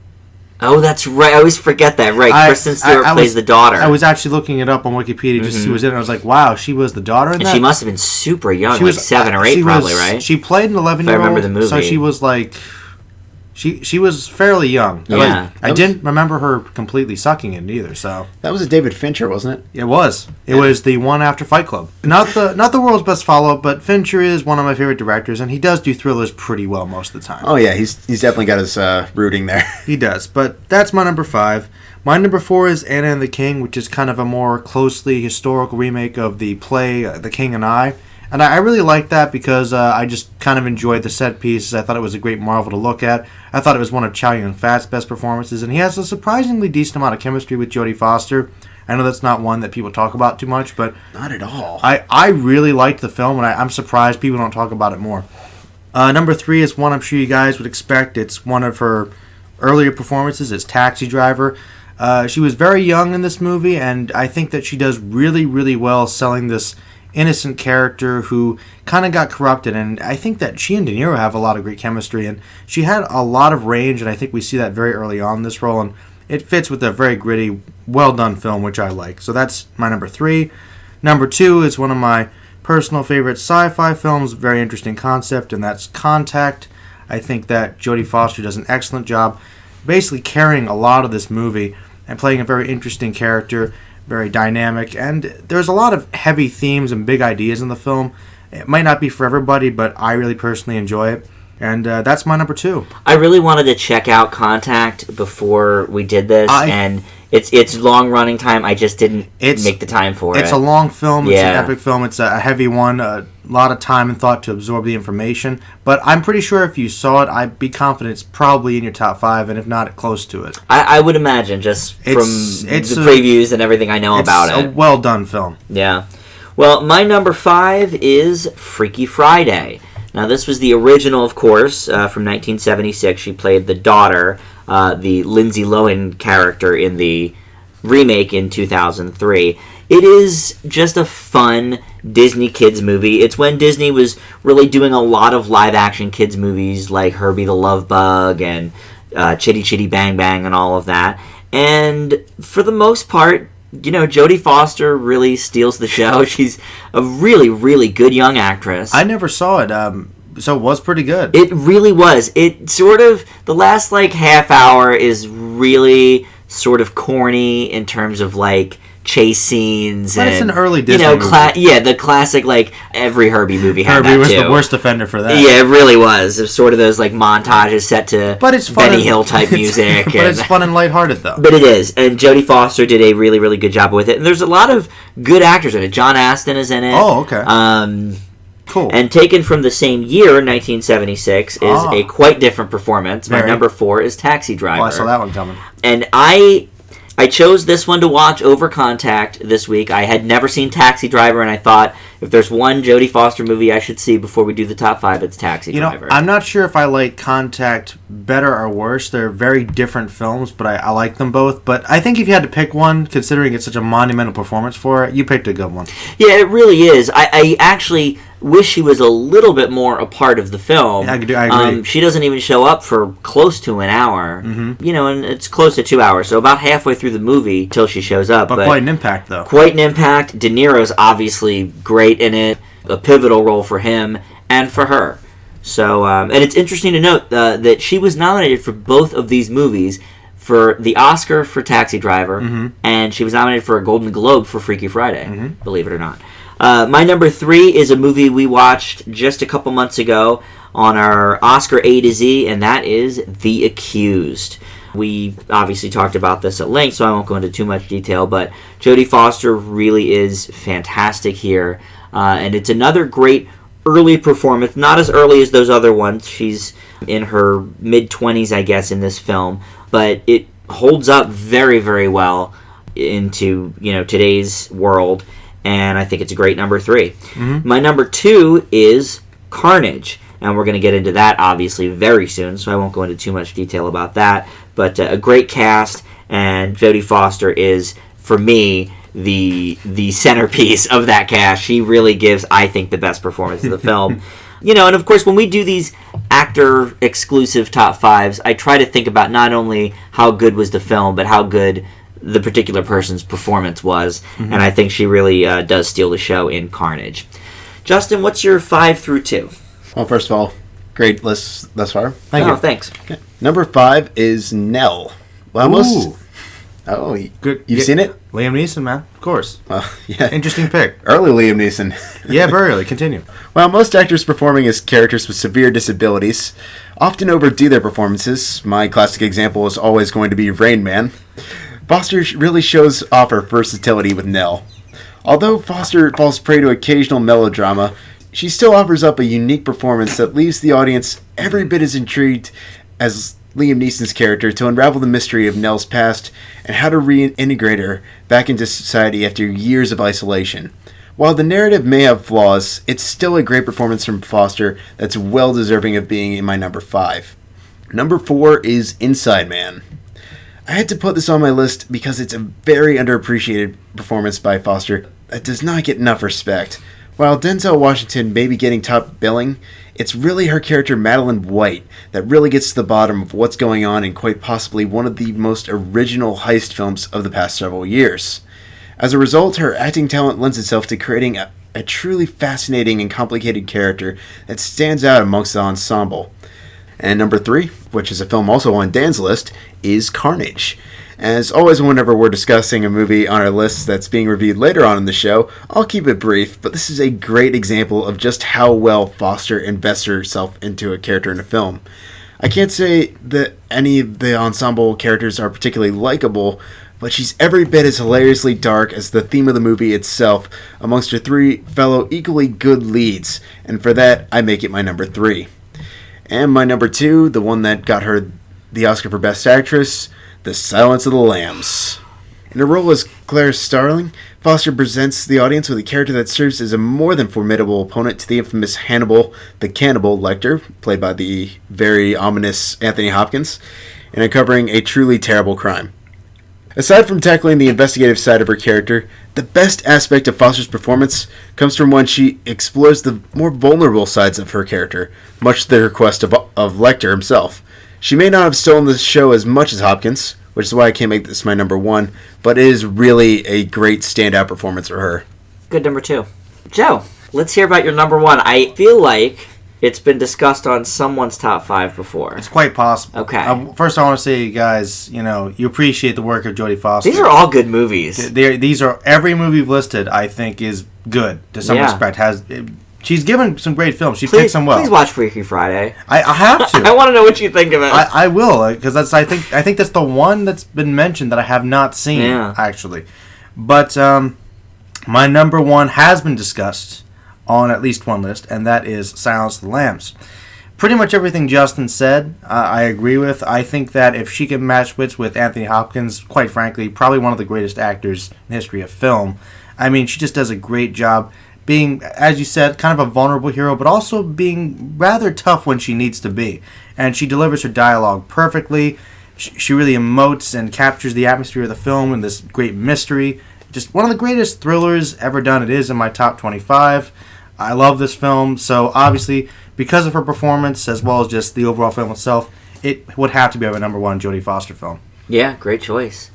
Oh, that's right. I always forget that. Right, Kristen Stewart plays the daughter. I was actually looking it up on Wikipedia just to see who was in it. I was like, wow, she was the daughter in that? And she must have been super young, she was 7 or 8 probably, right? She played an 11-year-old. If I remember the movie. So she was like... She was fairly young. Yeah. I didn't remember her completely sucking it either, so... That was a David Fincher, wasn't it? It was. It was the one after Fight Club. Not the world's best follow-up, but Fincher is one of my favorite directors, and he does do thrillers pretty well most of the time. Oh, yeah, he's definitely got his rooting there. He does, but that's my number 5. My number 4 is Anna and the King, which is kind of a more closely historical remake of the play The King and I. And I really liked that because I just kind of enjoyed the set pieces. I thought it was a great marvel to look at. I thought it was one of Chow Yun-Fat's best performances, and he has a surprisingly decent amount of chemistry with Jodie Foster. I know that's not one that people talk about too much, but... Not at all. I really liked the film, and I'm surprised people don't talk about it more. Number 3 is one I'm sure you guys would expect. It's one of her earlier performances. It's Taxi Driver. She was very young in this movie, and I think that she does really, really well selling this innocent character who kind of got corrupted, and I think that she and De Niro have a lot of great chemistry, and she had a lot of range, and I think we see that very early on in this role, and it fits with a very gritty, well-done film, which I like. So that's my number 3. Number 2 is one of my personal favorite sci-fi films, very interesting concept, and that's Contact. I think that Jodie Foster does an excellent job basically carrying a lot of this movie and playing a very interesting character, very dynamic, and there's a lot of heavy themes and big ideas in the film. It might not be for everybody, but I really personally enjoy it, and that's my number 2. I really wanted to check out Contact before we did this, and It's long running time. I just didn't make the time for it. It's a long film. It's Yeah. an epic film. It's a heavy one. A lot of time and thought to absorb the information. But I'm pretty sure if you saw it, I'd be confident it's probably in your top 5, and if not, close to it. I would imagine, just from the previews and everything I know about it. It's a well done film. Yeah. Well, my number 5 is Freaky Friday. Now, this was the original, of course, from 1976. She played the daughter, the Lindsay Lohan character in the remake in 2003. It is just a fun Disney kids movie. It's when Disney was really doing a lot of live-action kids movies like Herbie the Love Bug and Chitty Chitty Bang Bang and all of that. And for the most part, Jodie Foster really steals the show. She's a really, really good young actress. I never saw it, so it was pretty good. It really was. It sort of, the last, half hour is really sort of corny in terms of, chase scenes. But and, it's an early Disney movie. The classic, every Herbie movie had Herbie that, was too. the worst offender for that. Yeah, it really was. It was sort of those, montages set to Benny Hill-type music. But it's fun and lighthearted, though. But it is. And Jodie Foster did a really, really good job with it. And there's a lot of good actors in it. John Astin is in it. Oh, okay. Cool. And taken from the same year, 1976, is a quite different performance. My number 4 is Taxi Driver. Oh, I saw that one coming. And I chose this one to watch over Contact this week. I had never seen Taxi Driver, and I thought, if there's one Jodie Foster movie I should see before we do the top 5, it's Taxi Driver. I'm not sure if I like Contact better or worse. They're very different films, but I like them both. But I think if you had to pick one, considering it's such a monumental performance for it, you picked a good one. Yeah, it really is. I actually wish she was a little bit more a part of the film. I agree. She doesn't even show up for close to an hour. Mm-hmm. And it's close to 2 hours, so about halfway through the movie till she shows up. But quite an impact, though. Quite an impact. De Niro's obviously great in it. A pivotal role for him and for her. So, and it's interesting to note that she was nominated for both of these movies, for the Oscar for Taxi Driver, and she was nominated for a Golden Globe for Freaky Friday, believe it or not. My number 3 is a movie we watched just a couple months ago on our Oscar A to Z, and that is The Accused. We obviously talked about this at length, so I won't go into too much detail, but Jodie Foster really is fantastic here, and it's another great early performance, not as early as those other ones. She's in her mid-20s, I guess, in this film, but it holds up very, very well into today's world, and I think it's a great number 3. Mm-hmm. My number 2 is Carnage, and we're going to get into that obviously very soon, so I won't go into too much detail about that, but a great cast, and Jodie Foster is, for me, the centerpiece of that cast. She really gives, I think, the best performance of the film. And of course, when we do these actor-exclusive top 5s, I try to think about not only how good was the film, but how good the particular person's performance was, and I think she really does steal the show in Carnage. Justin, what's your 5 through 2? Well, first of all, great list thus far. Thank you. Thanks. Okay. Number 5 is Nell. Well, good. You've seen it? Liam Neeson, man. Of course. Well, yeah. Interesting pick. Early Liam Neeson. Yeah, very early. Continue. While most actors performing as characters with severe disabilities often overdo their performances, my classic example is always going to be Rain Man, Foster really shows off her versatility with Nell. Although Foster falls prey to occasional melodrama, she still offers up a unique performance that leaves the audience every bit as intrigued as Liam Neeson's character to unravel the mystery of Nell's past and how to reintegrate her back into society after years of isolation. While the narrative may have flaws, it's still a great performance from Foster that's well deserving of being in my number 5. Number 4 is Inside Man. I had to put this on my list because it's a very underappreciated performance by Foster that does not get enough respect. While Denzel Washington may be getting top billing, it's really her character Madeline White that really gets to the bottom of what's going on in quite possibly one of the most original heist films of the past several years. As a result, her acting talent lends itself to creating a truly fascinating and complicated character that stands out amongst the ensemble. And number 3, which is a film also on Dan's list, is Carnage. As always, whenever we're discussing a movie on our list that's being reviewed later on in the show, I'll keep it brief, but this is a great example of just how well Foster invests herself into a character in a film. I can't say that any of the ensemble characters are particularly likable, but she's every bit as hilariously dark as the theme of the movie itself amongst her three fellow equally good leads, and for that, I make it my number 3. And my number 2, the one that got her the Oscar for Best Actress, The Silence of the Lambs. In her role as Claire Starling, Foster presents the audience with a character that serves as a more than formidable opponent to the infamous Hannibal the Cannibal Lecter, played by the very ominous Anthony Hopkins, in uncovering a truly terrible crime. Aside from tackling the investigative side of her character, the best aspect of Foster's performance comes from when she explores the more vulnerable sides of her character, much to the request of Lecter himself. She may not have stolen the show as much as Hopkins, which is why I can't make this my number 1, but it is really a great standout performance for her. Good number 2. Joe, let's hear about your number 1. I feel like it's been discussed on someone's top 5 before. It's quite possible. Okay. First, I want to say, guys, you appreciate the work of Jodie Foster. These are all good movies. These are every movie you've listed. I think is good to some respect. She's given some great films. She picks them well. Please watch Freaky Friday. I have to. I want to know what you think of it. I will, because I think that's the one that's been mentioned that I have not seen actually. But my number 1 has been discussed on at least one list, and that is Silence of the Lambs. Pretty much everything Justin said, I agree with. I think that if she can match wits with Anthony Hopkins, quite frankly, probably one of the greatest actors in the history of film. I mean, she just does a great job being, as you said, kind of a vulnerable hero, but also being rather tough when she needs to be. And she delivers her dialogue perfectly. She really emotes and captures the atmosphere of the film and this great mystery. Just one of the greatest thrillers ever done. It is in my top 25. I love this film, so obviously, because of her performance, as well as just the overall film itself, it would have to be my number 1 Jodie Foster film. Yeah, great choice.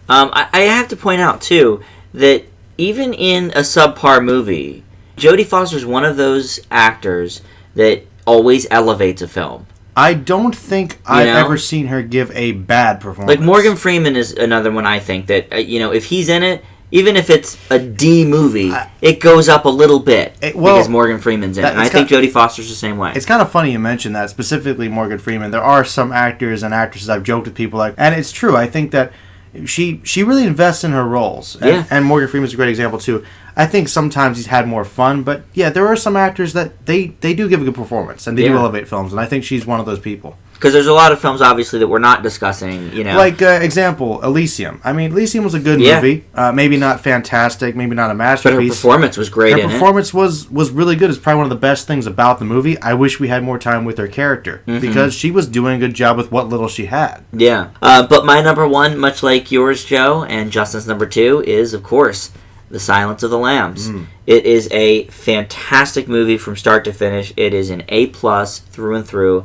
I have to point out, too, that even in a subpar movie, Jodie Foster's one of those actors that always elevates a film. I don't think I've ever seen her give a bad performance. Like Morgan Freeman is another one I think that, if he's in it, even if it's a D movie, it goes up a little bit because Morgan Freeman's in it. And I think Jodie Foster's the same way. It's kind of funny you mention that, specifically Morgan Freeman. There are some actors and actresses I've joked with people like, and it's true. I think that she really invests in her roles. And Morgan Freeman's a great example too. I think sometimes he's had more fun, but yeah, there are some actors that they do give a good performance and they do elevate films, and I think she's one of those people. Because there's a lot of films, obviously, that we're not discussing, Like, example, Elysium. I mean, Elysium was a good movie. Maybe not fantastic, maybe not a masterpiece. But her performance was great Her performance was really good. It's probably one of the best things about the movie. I wish we had more time with her character, because she was doing a good job with what little she had. Yeah. But my number 1, much like yours, Joe, and Justin's number 2, is, of course, The Silence of the Lambs. It is a fantastic movie from start to finish. It is an A+ through and through.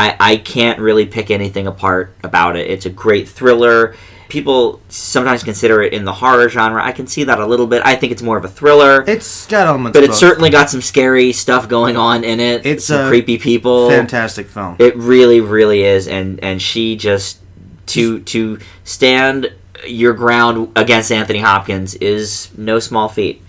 I can't really pick anything apart about it. It's a great thriller. People sometimes consider it in the horror genre. I can see that a little bit. I think it's more of a thriller. It's got elements, but it's certainly got some scary stuff going on in it. It's some creepy people. Fantastic film. It really, really is. And she just to stand your ground against Anthony Hopkins is no small feat.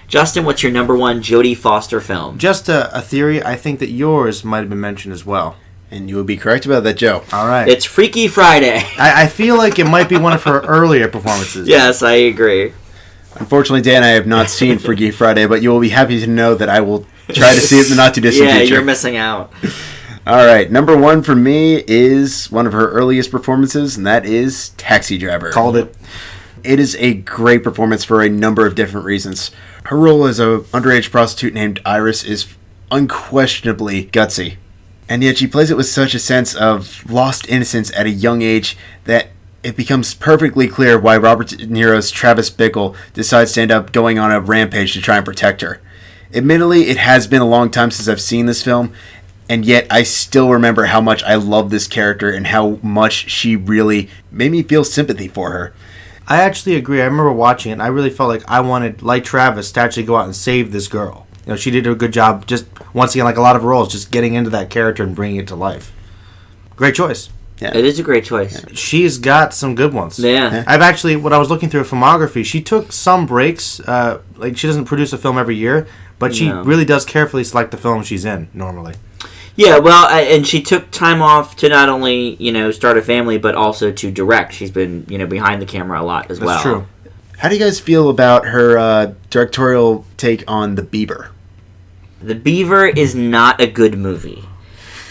Justin, what's your number 1 Jodie Foster film? Just a theory. I think that yours might have been mentioned as well. And you would be correct about that, Joe. All right. It's Freaky Friday. I feel like it might be one of her earlier performances. Yes, I agree. Unfortunately, Dan, I have not seen Freaky Friday, but you will be happy to know that I will try to see it in the not-too-distant future. Yeah, you're missing out. All right, number 1 for me is one of her earliest performances, and that is Taxi Driver. Called it. It is a great performance for a number of different reasons. Her role as an underage prostitute named Iris is unquestionably gutsy. And yet she plays it with such a sense of lost innocence at a young age that it becomes perfectly clear why Robert De Niro's Travis Bickle decides to end up going on a rampage to try and protect her. Admittedly, it has been a long time since I've seen this film, and yet I still remember how much I love this character and how much she really made me feel sympathy for her. I actually agree. I remember watching it, and I really felt like I wanted, like Travis, to actually go out and save this girl. She did a good job, just, once again, like a lot of roles, just getting into that character and bringing it to life. Great choice. Yeah. It is a great choice. She's got some good ones. Yeah. I've actually, when I was looking through her filmography, she took some breaks. Like, she doesn't produce a film every year, but she really does carefully select the film she's in, normally. Yeah, well, and she took time off to not only, start a family, but also to direct. She's been, behind the camera a lot as well. That's true. How do you guys feel about her directorial take on The Beaver? The Beaver is not a good movie.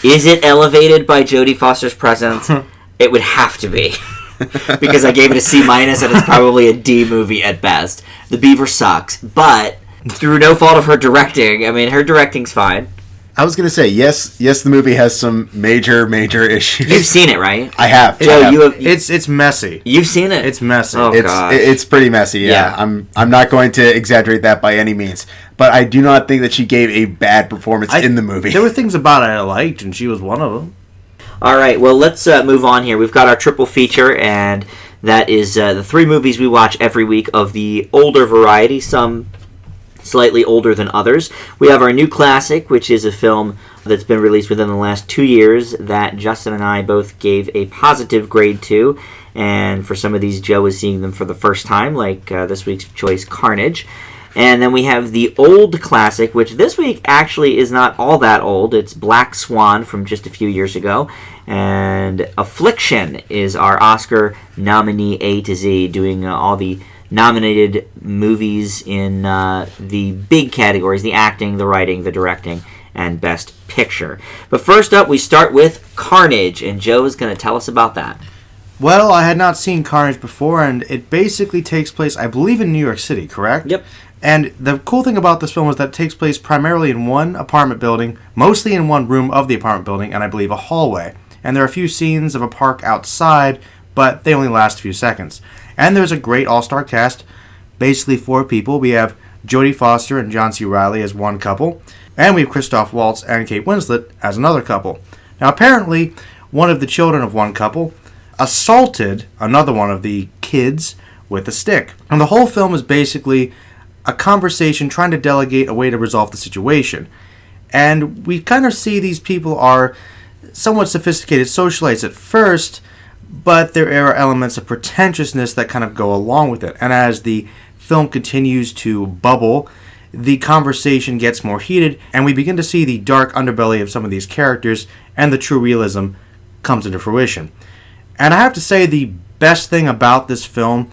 Is it elevated by Jodie Foster's presence? It would have to be. Because I gave it a C- and it's probably a D movie at best. The Beaver sucks, but through no fault of her directing, her directing's fine. I was going to say, yes, the movie has some major issues. You've seen it, right? I have. Joe, It's messy. You've seen it? It's messy. Oh, gosh. It's pretty messy, yeah. I'm not going to exaggerate that by any means. But I do not think that she gave a bad performance in the movie. There were things about it I liked, and she was one of them. All right, well, let's move on here. We've got our triple feature, and that is the 3 movies we watch every week of the older variety, some slightly older than others. We have our new classic, which is a film that's been released within the last 2 years that Justin and I both gave a positive grade to, and for some of these, Joe is seeing them for the first time, like this week's choice, Carnage. And then we have the old classic, which this week actually is not all that old. It's Black Swan from just a few years ago. And Affliction is our Oscar nominee A to Z, doing all the nominated movies in the big categories, the acting, the writing, the directing, and Best Picture. But first up, we start with Carnage, and Joe is going to tell us about that. Well, I had not seen Carnage before, and it basically takes place, I believe, in New York City, correct? Yep. And the cool thing about this film is that it takes place primarily in one apartment building, mostly in one room of the apartment building, and I believe a hallway. And there are a few scenes of a park outside, but they only last a few seconds. And there's a great all-star cast, basically 4 people. We have Jodie Foster and John C. Reilly as one couple, and we have Christoph Waltz and Kate Winslet as another couple. Now, apparently, one of the children of one couple assaulted another one of the kids with a stick. And the whole film is basically a conversation trying to delegate a way to resolve the situation. And we kind of see these people are somewhat sophisticated socialites at first, but there are elements of pretentiousness that kind of go along with it. And as the film continues to bubble, the conversation gets more heated, and we begin to see the dark underbelly of some of these characters, and the true realism comes into fruition. And I have to say, the best thing about this film,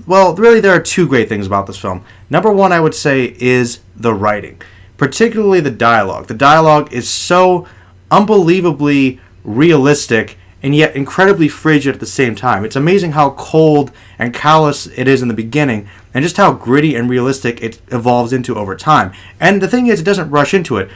well, really there are 2 great things about this film. Number 1, I would say, is the writing, particularly the dialogue. The dialogue is so unbelievably realistic and yet incredibly frigid at the same time. It's amazing how cold and callous it is in the beginning, and just how gritty and realistic it evolves into over time. And the thing is, it doesn't rush into it.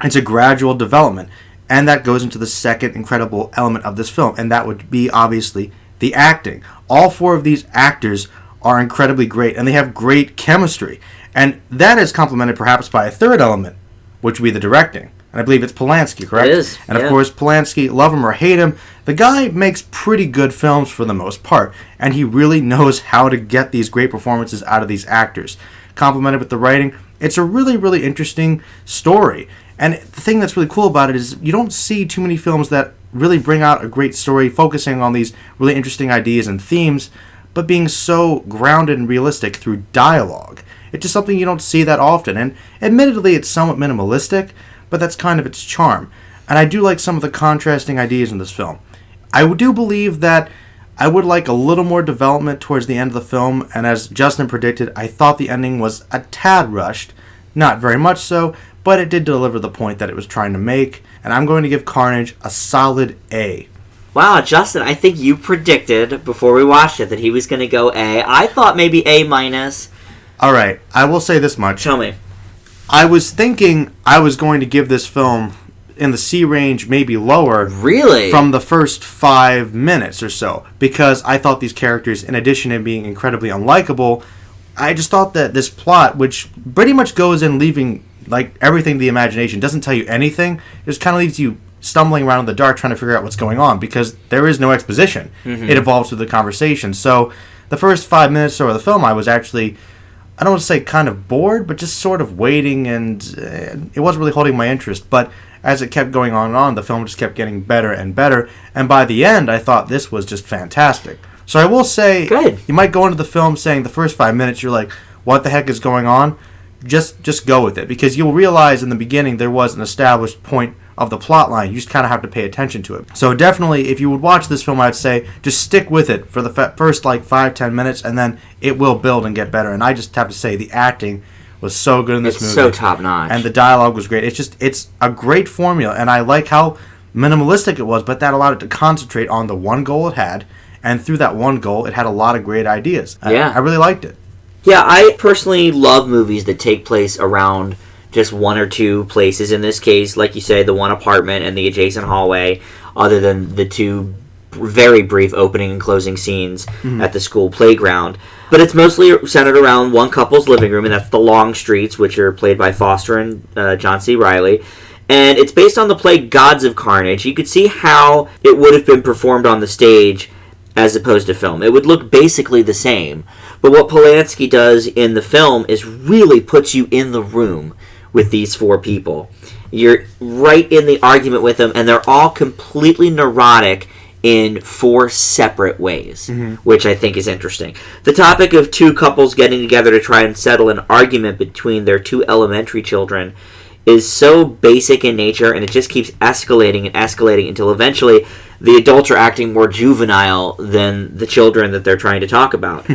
It's a gradual development, and that goes into the second incredible element of this film, and that would be, obviously, the acting. All 4 of these actors are incredibly great, and they have great chemistry. And that is complemented perhaps by a third element, which would be the directing. And I believe it's Polanski, correct? It is. And of course, Polanski, love him or hate him, the guy makes pretty good films for the most part, and he really knows how to get these great performances out of these actors. Complemented with the writing, it's a really, really interesting story. And the thing that's really cool about it is you don't see too many films that really bring out a great story, focusing on these really interesting ideas and themes, but being so grounded and realistic through dialogue. It's just something you don't see that often, and admittedly it's somewhat minimalistic, but that's kind of its charm. And I do like some of the contrasting ideas in this film. I do believe that I would like a little more development towards the end of the film, and as Justin predicted, I thought the ending was a tad rushed. Not very much so, but it did deliver the point that it was trying to make, and I'm going to give Carnage a solid A. Wow, Justin, I think you predicted before we watched it that he was going to go A. I thought maybe A-. Alright, I will say this much. Tell me. I was thinking I was going to give this film in the C range, maybe lower. Really? From the first 5 minutes or so. Because I thought these characters, in addition to being incredibly unlikable, I just thought that this plot, which pretty much goes in leaving like everything to the imagination, doesn't tell you anything, it just kind of leaves you stumbling around in the dark trying to figure out what's going on, because there is no exposition. Mm-hmm. It evolves through the conversation. So the first 5 minutes or so of the film, I was actually, I don't want to say kind of bored, but just sort of waiting, and it wasn't really holding my interest. But as it kept going on and on, the film just kept getting better and better, and by the end, I thought this was just fantastic. So I will say, good. You might go into the film saying the first 5 minutes, you're like, what the heck is going on? just go with it, because you'll realize in the beginning there was an established point of the plot line. You just kind of have to pay attention to it. So definitely, if you would watch this film, I'd say just stick with it for the first 5-10 minutes, and then it will build and get better. And I just have to say the acting was so good in this movie. It's so top notch, and the dialogue was great. It's a great formula, and I like how minimalistic it was, but that allowed it to concentrate on the one goal it had, and through that one goal, it had a lot of great ideas. I really liked it. Yeah, I personally love movies that take place around just one or two places. In this case, like you say, the one apartment and the adjacent hallway, other than the two very brief opening and closing scenes at the school playground. But it's mostly centered around one couple's living room, and that's the Longstreets, which are played by Foster and John C. Reilly. And it's based on the play Gods of Carnage. You could see how it would have been performed on the stage as opposed to film. It would look basically the same. But what Polanski does in the film is really puts you in the room with these four people. You're right in the argument with them, and they're all completely neurotic in four separate ways, which I think is interesting. The topic of two couples getting together to try and settle an argument between their two elementary children is so basic in nature, and it just keeps escalating and escalating until eventually the adults are acting more juvenile than the children that they're trying to talk about.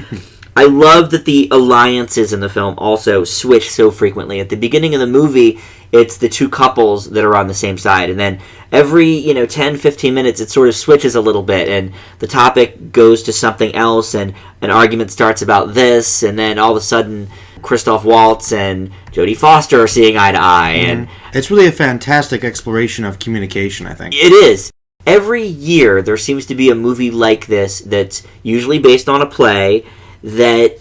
I love that the alliances in the film also switch so frequently. At the beginning of the movie, it's the two couples that are on the same side, and then every 10-15 minutes it sort of switches a little bit, and the topic goes to something else, and an argument starts about this, and then all of a sudden Christoph Waltz and Jodie Foster are seeing eye to eye. And it's really a fantastic exploration of communication, I think. It is. Every year there seems to be a movie like this that's usually based on a play that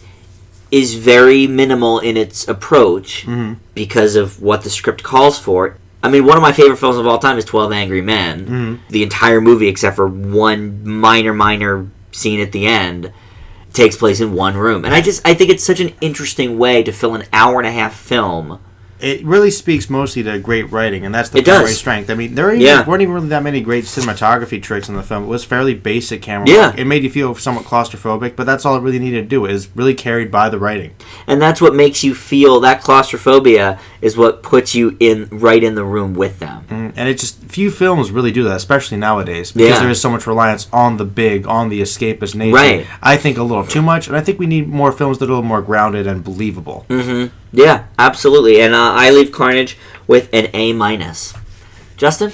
is very minimal in its approach because of what the script calls for. I mean, one of my favorite films of all time is 12 Angry Men. The entire movie, except for one minor scene at the end, takes place in one room. And I think it's such an interesting way to fill an hour-and-a-half film. It really speaks mostly to great writing, and that's the primary strength. I mean, there weren't even really that many great cinematography tricks in the film. It was fairly basic camera work. It made you feel somewhat claustrophobic, but that's all it really needed to do. It was really carried by the writing. And that's what makes you feel, that claustrophobia is what puts you right in the room with them. And it just, few films really do that, especially nowadays, because there is so much reliance on the escapist nature. Right. I think a little too much, and I think we need more films that are a little more grounded and believable. Yeah, absolutely. And I leave Carnage with an A-. Justin?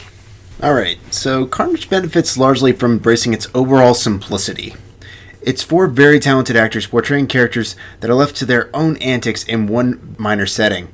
Alright, so Carnage benefits largely from embracing its overall simplicity. It's four very talented actors portraying characters that are left to their own antics in one minor setting.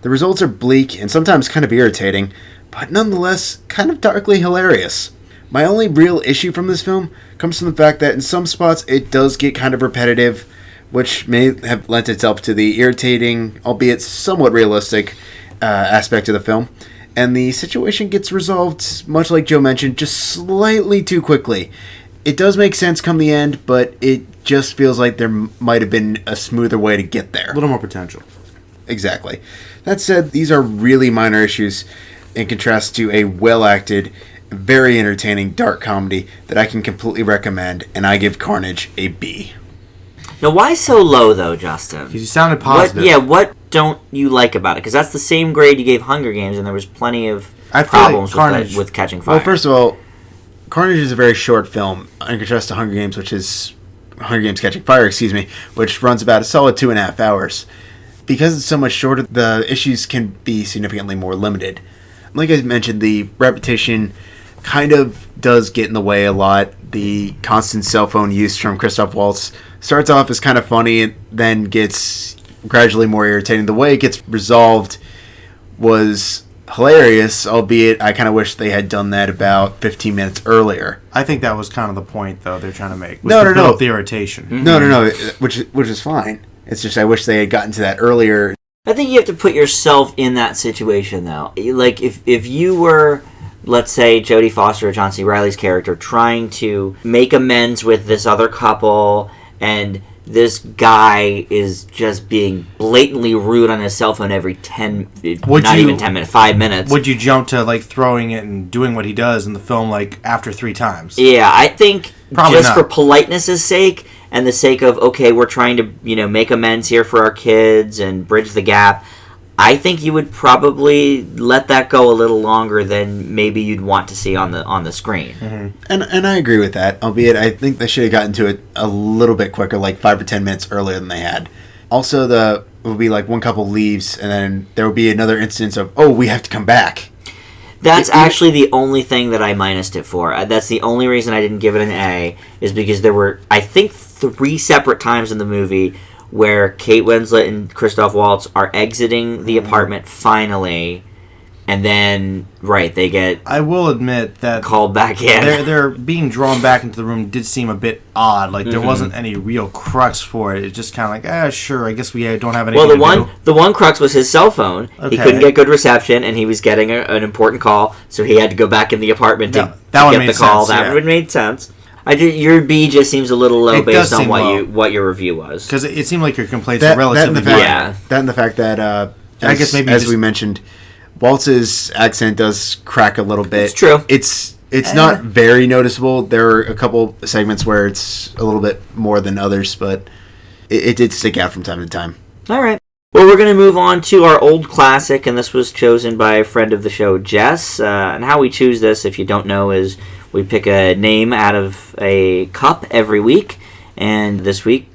The results are bleak and sometimes kind of irritating, but nonetheless kind of darkly hilarious. My only real issue from this film comes from the fact that in some spots it does get kind of repetitive, which may have lent itself to the irritating, albeit somewhat realistic, aspect of the film. And the situation gets resolved, much like Joe mentioned, just slightly too quickly. It does make sense come the end, but it just feels like there might have been a smoother way to get there. A little more potential. Exactly. That said, these are really minor issues in contrast to a well-acted, very entertaining dark comedy that I can completely recommend, and I give Carnage a B. Now, why so low, though, Justin? Because you sounded positive. What don't you like about it? Because that's the same grade you gave Hunger Games, and there was plenty of problems with Catching Fire. Well, first of all, Carnage is a very short film, in contrast to Hunger Games, Hunger Games Catching Fire, which runs about a solid 2.5 hours. Because it's so much shorter, the issues can be significantly more limited. Like I mentioned, the repetition kind of does get in the way a lot. The constant cell phone use from Christoph Waltz starts off as kind of funny and then gets gradually more irritating. The way it gets resolved was hilarious, albeit I kind of wish they had done that about 15 minutes earlier. I think that was kind of the point, though, they're trying to make. No. The irritation. No, which is fine. It's just I wish they had gotten to that earlier. I think you have to put yourself in that situation, though. Like, if you were, let's say, Jodie Foster or John C. Reilly's character trying to make amends with this other couple, and this guy is just being blatantly rude on his cell phone every 10 minutes, 5 minutes. Would you jump to, like, throwing it and doing what he does in the film, like, after 3 times? Yeah, I think Probably just not. for politeness' sake, and the sake of, okay, we're trying to, make amends here for our kids and bridge the gap, I think you would probably let that go a little longer than maybe you'd want to see on the screen. Mm-hmm. And I agree with that, albeit I think they should have gotten to it a little bit quicker, like 5 or 10 minutes earlier than they had. Also, it would be like one couple leaves, and then there would be another instance of, we have to come back. That's actually the only thing that I minused it for. That's the only reason I didn't give it an A, is because there were, I think, 3 separate times in the movie where Kate Winslet and Christoph Waltz are exiting the apartment finally, and then, they get... I will admit that... called back in. They're being drawn back into the room did seem a bit odd. Like, there wasn't any real crux for it. It's just kind of like, sure, I guess we don't have anything to do. The one crux was his cell phone. Okay. He couldn't get good reception, and he was getting an important call, so he had to go back in the apartment to get the call. That would have made sense. Your B just seems a little low based on what your review was. Because it seemed like your complaints were relatively good. That and the fact that, I guess maybe as we mentioned, Waltz's accent does crack a little bit. It's true. It's not very noticeable. There are a couple segments where it's a little bit more than others, but it did stick out from time to time. All right. Well, we're going to move on to our old classic, and this was chosen by a friend of the show, Jess. And how we choose this, if you don't know, is we pick a name out of a cup every week. And this week,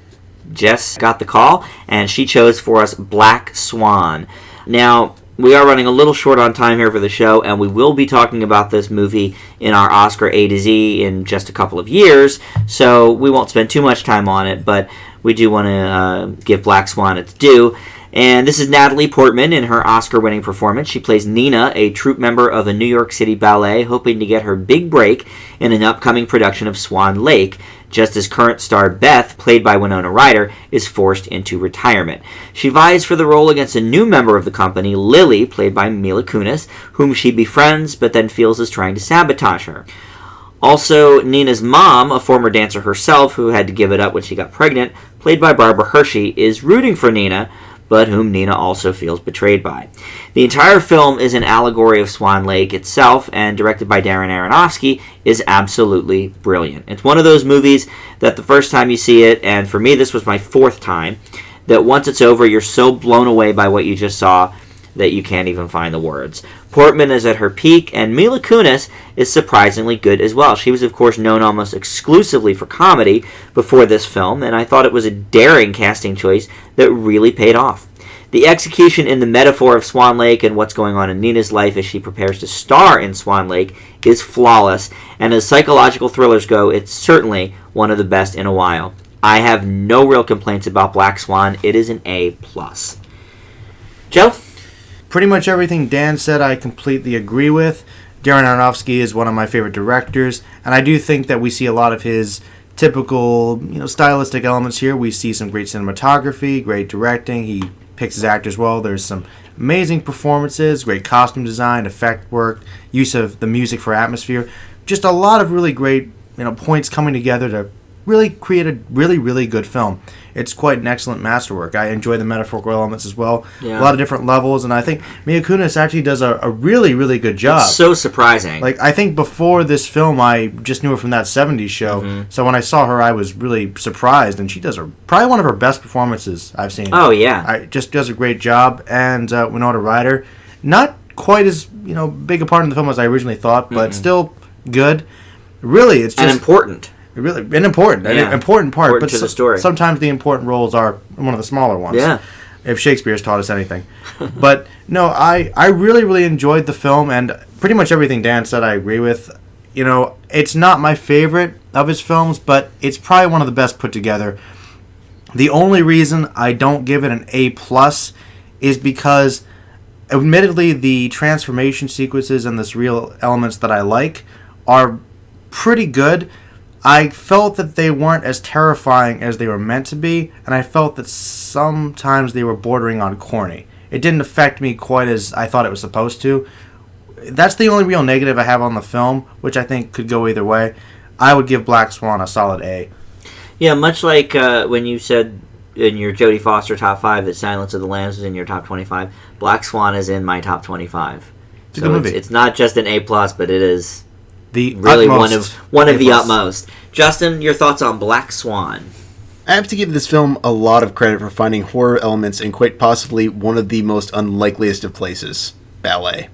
Jess got the call, and she chose for us Black Swan. Now, we are running a little short on time here for the show, and we will be talking about this movie in our Oscar A to Z in just a couple of years, so we won't spend too much time on it, but we do want to give Black Swan its due. And this is Natalie Portman in her Oscar-winning performance. She plays Nina, a troupe member of a New York City ballet, hoping to get her big break in an upcoming production of Swan Lake, just as current star Beth, played by Winona Ryder, is forced into retirement. She vies for the role against a new member of the company, Lily, played by Mila Kunis, whom she befriends but then feels is trying to sabotage her. Also, Nina's mom, a former dancer herself who had to give it up when she got pregnant, played by Barbara Hershey, is rooting for Nina, but whom Nina also feels betrayed by. The entire film is an allegory of Swan Lake itself, and directed by Darren Aronofsky, is absolutely brilliant. It's one of those movies that the first time you see it, and for me this was my 4th time, that once it's over you're so blown away by what you just saw that you can't even find the words. Portman is at her peak, and Mila Kunis is surprisingly good as well. She was, of course, known almost exclusively for comedy before this film, and I thought it was a daring casting choice that really paid off. The execution in the metaphor of Swan Lake and what's going on in Nina's life as she prepares to star in Swan Lake is flawless, and as psychological thrillers go, it's certainly one of the best in a while. I have no real complaints about Black Swan. It is an A+. Joe? Pretty much everything Dan said I completely agree with. Darren Aronofsky is one of my favorite directors, and I do think that we see a lot of his typical, stylistic elements here. We see some great cinematography, great directing. He picks his actors well. There's some amazing performances, great costume design, effect work, use of the music for atmosphere. Just a lot of really great, points coming together to really create a really, really good film. It's quite an excellent masterwork. I enjoy the metaphorical elements as well. Yeah. A lot of different levels, and I think Mila Kunis actually does a really, really good job. It's so surprising. I think before this film, I just knew her from that 70s show, so when I saw her, I was really surprised, and she does probably one of her best performances I've seen. Oh, yeah. Just does a great job, and Winona Ryder, not quite as, big a part in the film as I originally thought, but still good. Really, it's just... And important. Really, an important part. Important to the story. Sometimes the important roles are one of the smaller ones. Yeah. If Shakespeare's taught us anything. But, no, I really, really enjoyed the film, and pretty much everything Dan said I agree with. It's not my favorite of his films, but it's probably one of the best put together. The only reason I don't give it an A+ is because, admittedly, the transformation sequences and the surreal elements that I like are pretty good. I felt that they weren't as terrifying as they were meant to be, and I felt that sometimes they were bordering on corny. It didn't affect me quite as I thought it was supposed to. That's the only real negative I have on the film, which I think could go either way. I would give Black Swan a solid A. Yeah, much like when you said in your Jodie Foster top 5 that Silence of the Lambs was in your top 25, Black Swan is in my top 25. It's a good movie. It's not just an A+, but it is... The really utmost one of the utmost. Justin, your thoughts on Black Swan? I have to give this film a lot of credit for finding horror elements in quite possibly one of the most unlikeliest of places, ballet.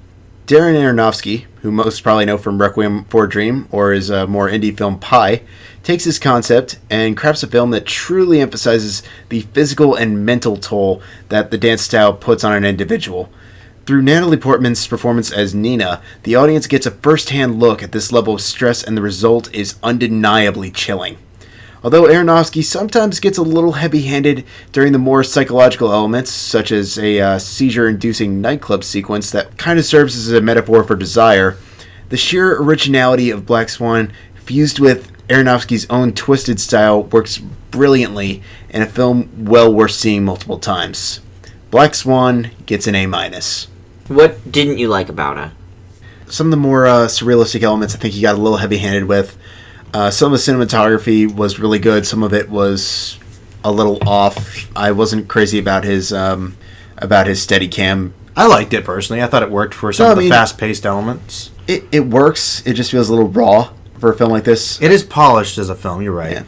Darren Aronofsky, who most probably know from Requiem for a Dream or his more indie film Pi, takes this concept and crafts a film that truly emphasizes the physical and mental toll that the dance style puts on an individual. Through Natalie Portman's performance as Nina, the audience gets a first-hand look at this level of stress, and the result is undeniably chilling. Although Aronofsky sometimes gets a little heavy-handed during the more psychological elements, such as a seizure-inducing nightclub sequence that kind of serves as a metaphor for desire, the sheer originality of Black Swan, fused with Aronofsky's own twisted style, works brilliantly in a film well worth seeing multiple times. Black Swan gets an A-. What didn't you like about it? Some of the more surrealistic elements I think he got a little heavy-handed with. Some of the cinematography was really good. Some of it was a little off. I wasn't crazy about his Steadicam. I liked it personally. I thought it worked for some of the fast-paced elements. It works. It just feels a little raw for a film like this. It is polished as a film. You're right. Yeah.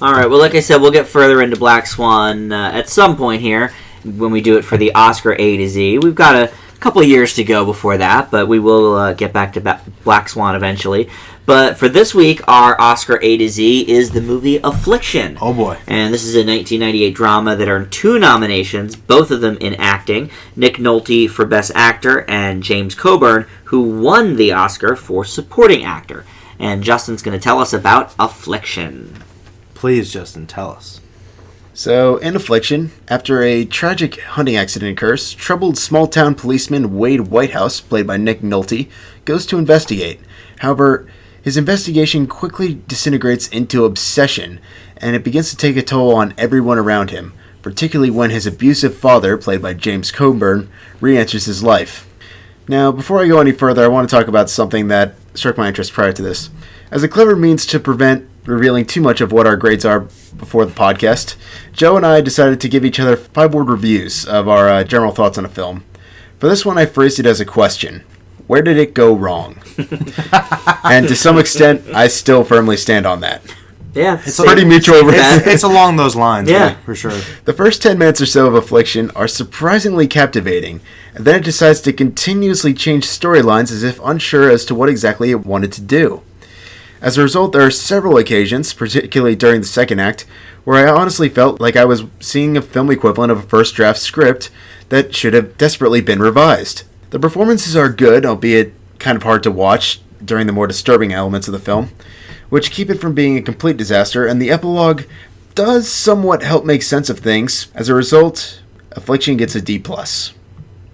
All right. Well, like I said, we'll get further into Black Swan at some point here when we do it for the Oscar A to Z. We've got a couple of years to go before that, but we will get back to Black Swan eventually. But for this week, our Oscar A to Z is the movie Affliction. Oh boy. And this is a 1998 drama that earned 2 nominations, both of them in acting. Nick Nolte for Best Actor and James Coburn, who won the Oscar for Supporting Actor. And Justin's going to tell us about Affliction. Please, Justin, tell us. So, in Affliction, after a tragic hunting accident occurs, troubled small-town policeman Wade Whitehouse, played by Nick Nolte, goes to investigate. However, his investigation quickly disintegrates into obsession, and it begins to take a toll on everyone around him, particularly when his abusive father, played by James Coburn, re-enters his life. Now, before I go any further, I want to talk about something that struck my interest prior to this. As a clever means to prevent revealing too much of what our grades are before the podcast, Joe and I decided to give each other 5-word reviews of our general thoughts on a film. For this one, I phrased it as a question. Where did it go wrong? And to some extent, I still firmly stand on that. Yeah, it's pretty mutual. It's along those lines, yeah, for sure. The first 10 minutes or so of Affliction are surprisingly captivating, and then it decides to continuously change storylines as if unsure as to what exactly it wanted to do. As a result, there are several occasions, particularly during the second act, where I honestly felt like I was seeing a film equivalent of a first draft script that should have desperately been revised. The performances are good, albeit kind of hard to watch during the more disturbing elements of the film, which keep it from being a complete disaster, and the epilogue does somewhat help make sense of things. As a result, Affliction gets a D+.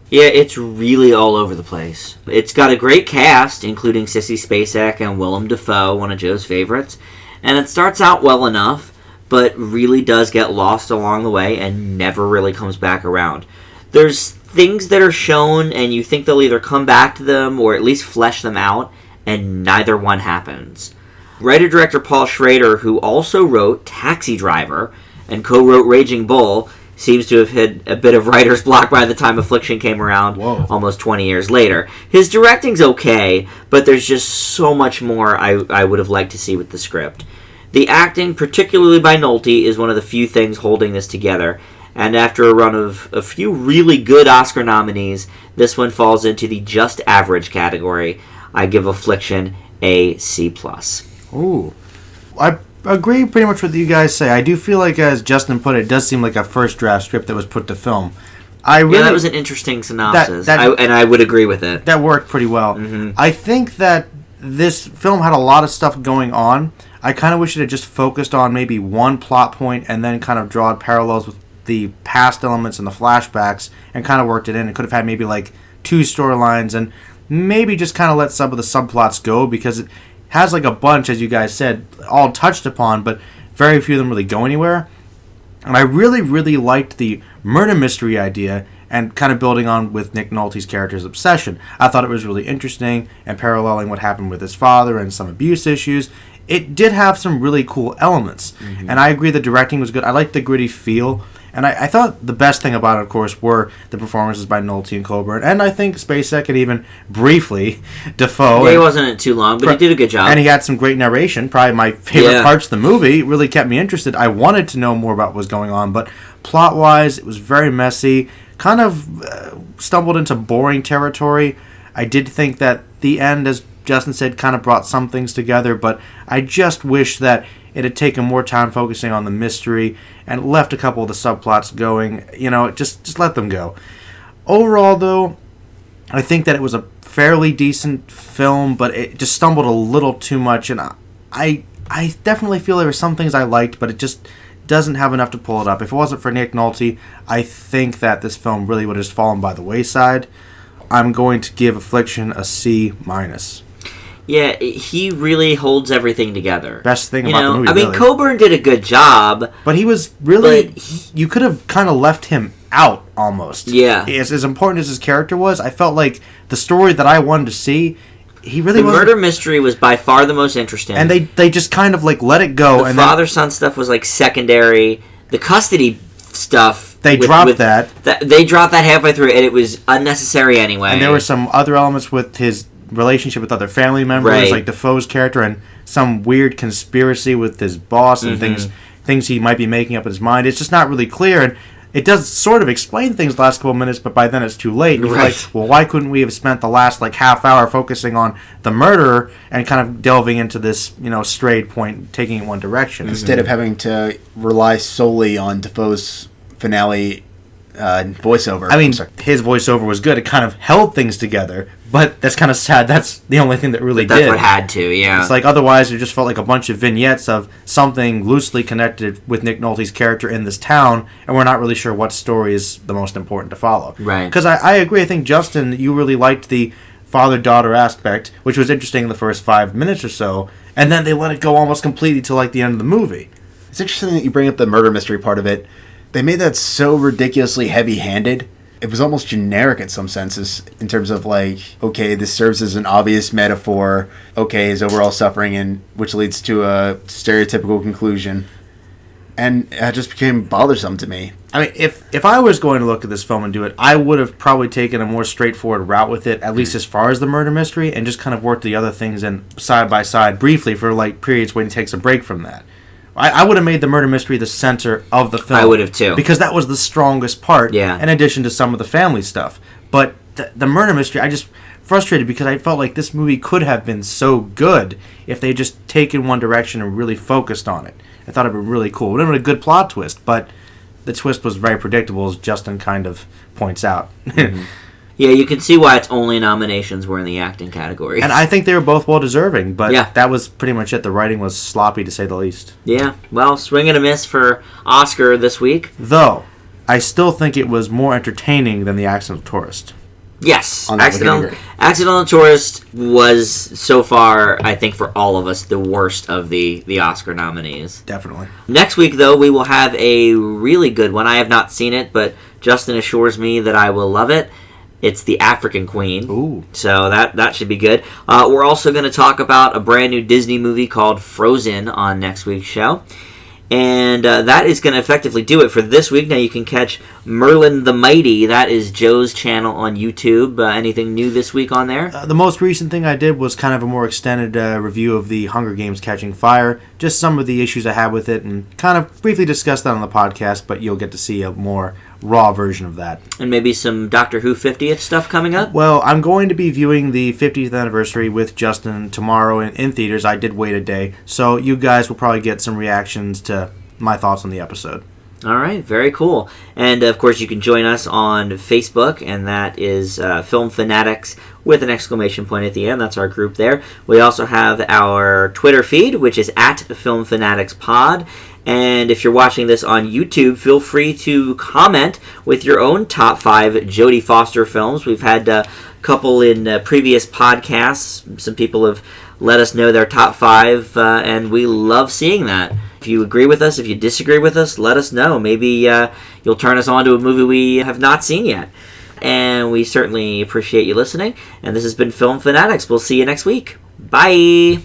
Yeah, it's really all over the place. It's got a great cast, including Sissy Spacek and Willem Dafoe, one of Joe's favorites, and it starts out well enough, but really does get lost along the way and never really comes back around. There's things that are shown and you think they'll either come back to them or at least flesh them out, and neither one happens. Writer-director Paul Schrader, who also wrote Taxi Driver and co-wrote Raging Bull, seems to have hit a bit of writer's block by the time Affliction came around. Whoa. Almost 20 years later. His directing's okay, but there's just so much more I would have liked to see with the script. The acting, particularly by Nolte, is one of the few things holding this together, and after a run of a few really good Oscar nominees, this one falls into the just average category. I give Affliction a C+. Ooh. I agree pretty much with what you guys say. I do feel like, as Justin put it does seem like a first draft script that was put to film. That was an interesting synopsis, and I would agree with it. That worked pretty well. Mm-hmm. I think that this film had a lot of stuff going on. I kind of wish it had just focused on maybe one plot point and then kind of drawn parallels with the past elements and the flashbacks and kind of worked it in. It could have had maybe like 2 storylines and maybe just kind of let some of the subplots go, because it has like a bunch, as you guys said, all touched upon, but very few of them really go anywhere. And I really, really liked the murder mystery idea and kind of building on with Nick Nolte's character's obsession. I thought it was really interesting and paralleling what happened with his father and some abuse issues. It did have some really cool elements. Mm-hmm. And I agree the directing was good. I liked the gritty feel. And I thought the best thing about it, of course, were the performances by Nolte and Coburn, and I think Spacek and even briefly Defoe. Yeah, he wasn't in it too long, but he did a good job. And he had some great narration. Probably my favorite parts of the movie. It really kept me interested. I wanted to know more about what was going on, but plot-wise, it was very messy. Kind of stumbled into boring territory. I did think that the end, as Justin said, kind of brought some things together, but I just wish that it had taken more time focusing on the mystery and left a couple of the subplots going. Just let them go. Overall, though, I think that it was a fairly decent film, but it just stumbled a little too much, and I definitely feel there were some things I liked, but it just doesn't have enough to pull it up. If it wasn't for Nick Nolte, I think that this film really would have just fallen by the wayside. I'm going to give Affliction a C-. Yeah, he really holds everything together. Best thing about the movie, really. Coburn did a good job. But he was really... you could have kind of left him out, almost. Yeah. As important as his character was, I felt like the story that I wanted to see, he really wasn't... The murder mystery was by far the most interesting. And they just kind of, let it go. The father-son stuff was, secondary. The custody stuff... They dropped that. They dropped that halfway through, and it was unnecessary anyway. And there were some other elements with his relationship with other family members, like Defoe's character, and some weird conspiracy with his boss and things he might be making up in his mind. It's just not really clear, and it does sort of explain things the last couple of minutes, but by then it's too late. You're like, well, why couldn't we have spent the last half hour focusing on the murderer and kind of delving into this strayed point, taking it one direction instead of having to rely solely on Defoe's finale voiceover. I mean, his voiceover was good. It kind of held things together, but that's kind of sad. That's the only thing that really did. That's what had to, yeah. It's otherwise it just felt like a bunch of vignettes of something loosely connected with Nick Nolte's character in this town, and we're not really sure what story is the most important to follow. Right. Because I agree. I think, Justin, you really liked the father-daughter aspect, which was interesting in the first 5 minutes or so, and then they let it go almost completely till the end of the movie. It's interesting that you bring up the murder mystery part of it. They made that so ridiculously heavy-handed. It was almost generic in some senses in terms of okay, this serves as an obvious metaphor. Okay, his overall suffering, and which leads to a stereotypical conclusion. And it just became bothersome to me. I mean, if I was going to look at this film and do it, I would have probably taken a more straightforward route with it, at least as far as the murder mystery, and just kind of worked the other things in side by side briefly for periods when he takes a break from that. I would have made the murder mystery the center of the film. I would have too. Because that was the strongest part, in addition to some of the family stuff. But the murder mystery, I just frustrated because I felt like this movie could have been so good if they just taken one direction and really focused on it. I thought it would be really cool. It would have been a good plot twist, but the twist was very predictable, as Justin kind of points out. Mm-hmm. Yeah, you can see why its only nominations were in the acting category. And I think they were both well-deserving, but that was pretty much it. The writing was sloppy, to say the least. Yeah, well, swing and a miss for Oscar this week. Though, I still think it was more entertaining than The Accidental Tourist. Yes, Accidental Tourist was, so far, I think for all of us, the worst of the Oscar nominees. Definitely. Next week, though, we will have a really good one. I have not seen it, but Justin assures me that I will love it. It's The African Queen. Ooh. So that should be good. We're also going to talk about a brand new Disney movie called Frozen on next week's show. And that is going to effectively do it for this week. Now you can catch Merlin the Mighty. That is Joe's channel on YouTube. Anything new this week on there? The most recent thing I did was kind of a more extended review of the Hunger Games Catching Fire. Just some of the issues I had with it, and kind of briefly discuss that on the podcast, but you'll get to see a more raw version of that. And maybe some Doctor Who 50th stuff coming up? Well, I'm going to be viewing the 50th anniversary with Justin tomorrow in theaters. I did wait a day, so you guys will probably get some reactions to my thoughts on the episode. All right, very cool. And, of course, you can join us on Facebook, and that is Film Fanatics with an exclamation point at the end. That's our group there. We also have our Twitter feed, which is at Film Fanatics Pod. And if you're watching this on YouTube, feel free to comment with your own top 5 Jodie Foster films. We've had a couple in previous podcasts. Some people have let us know their top 5, and we love seeing that. If you agree with us, if you disagree with us, let us know. Maybe you'll turn us on to a movie we have not seen yet. And we certainly appreciate you listening. And this has been Film Fanatics. We'll see you next week. Bye!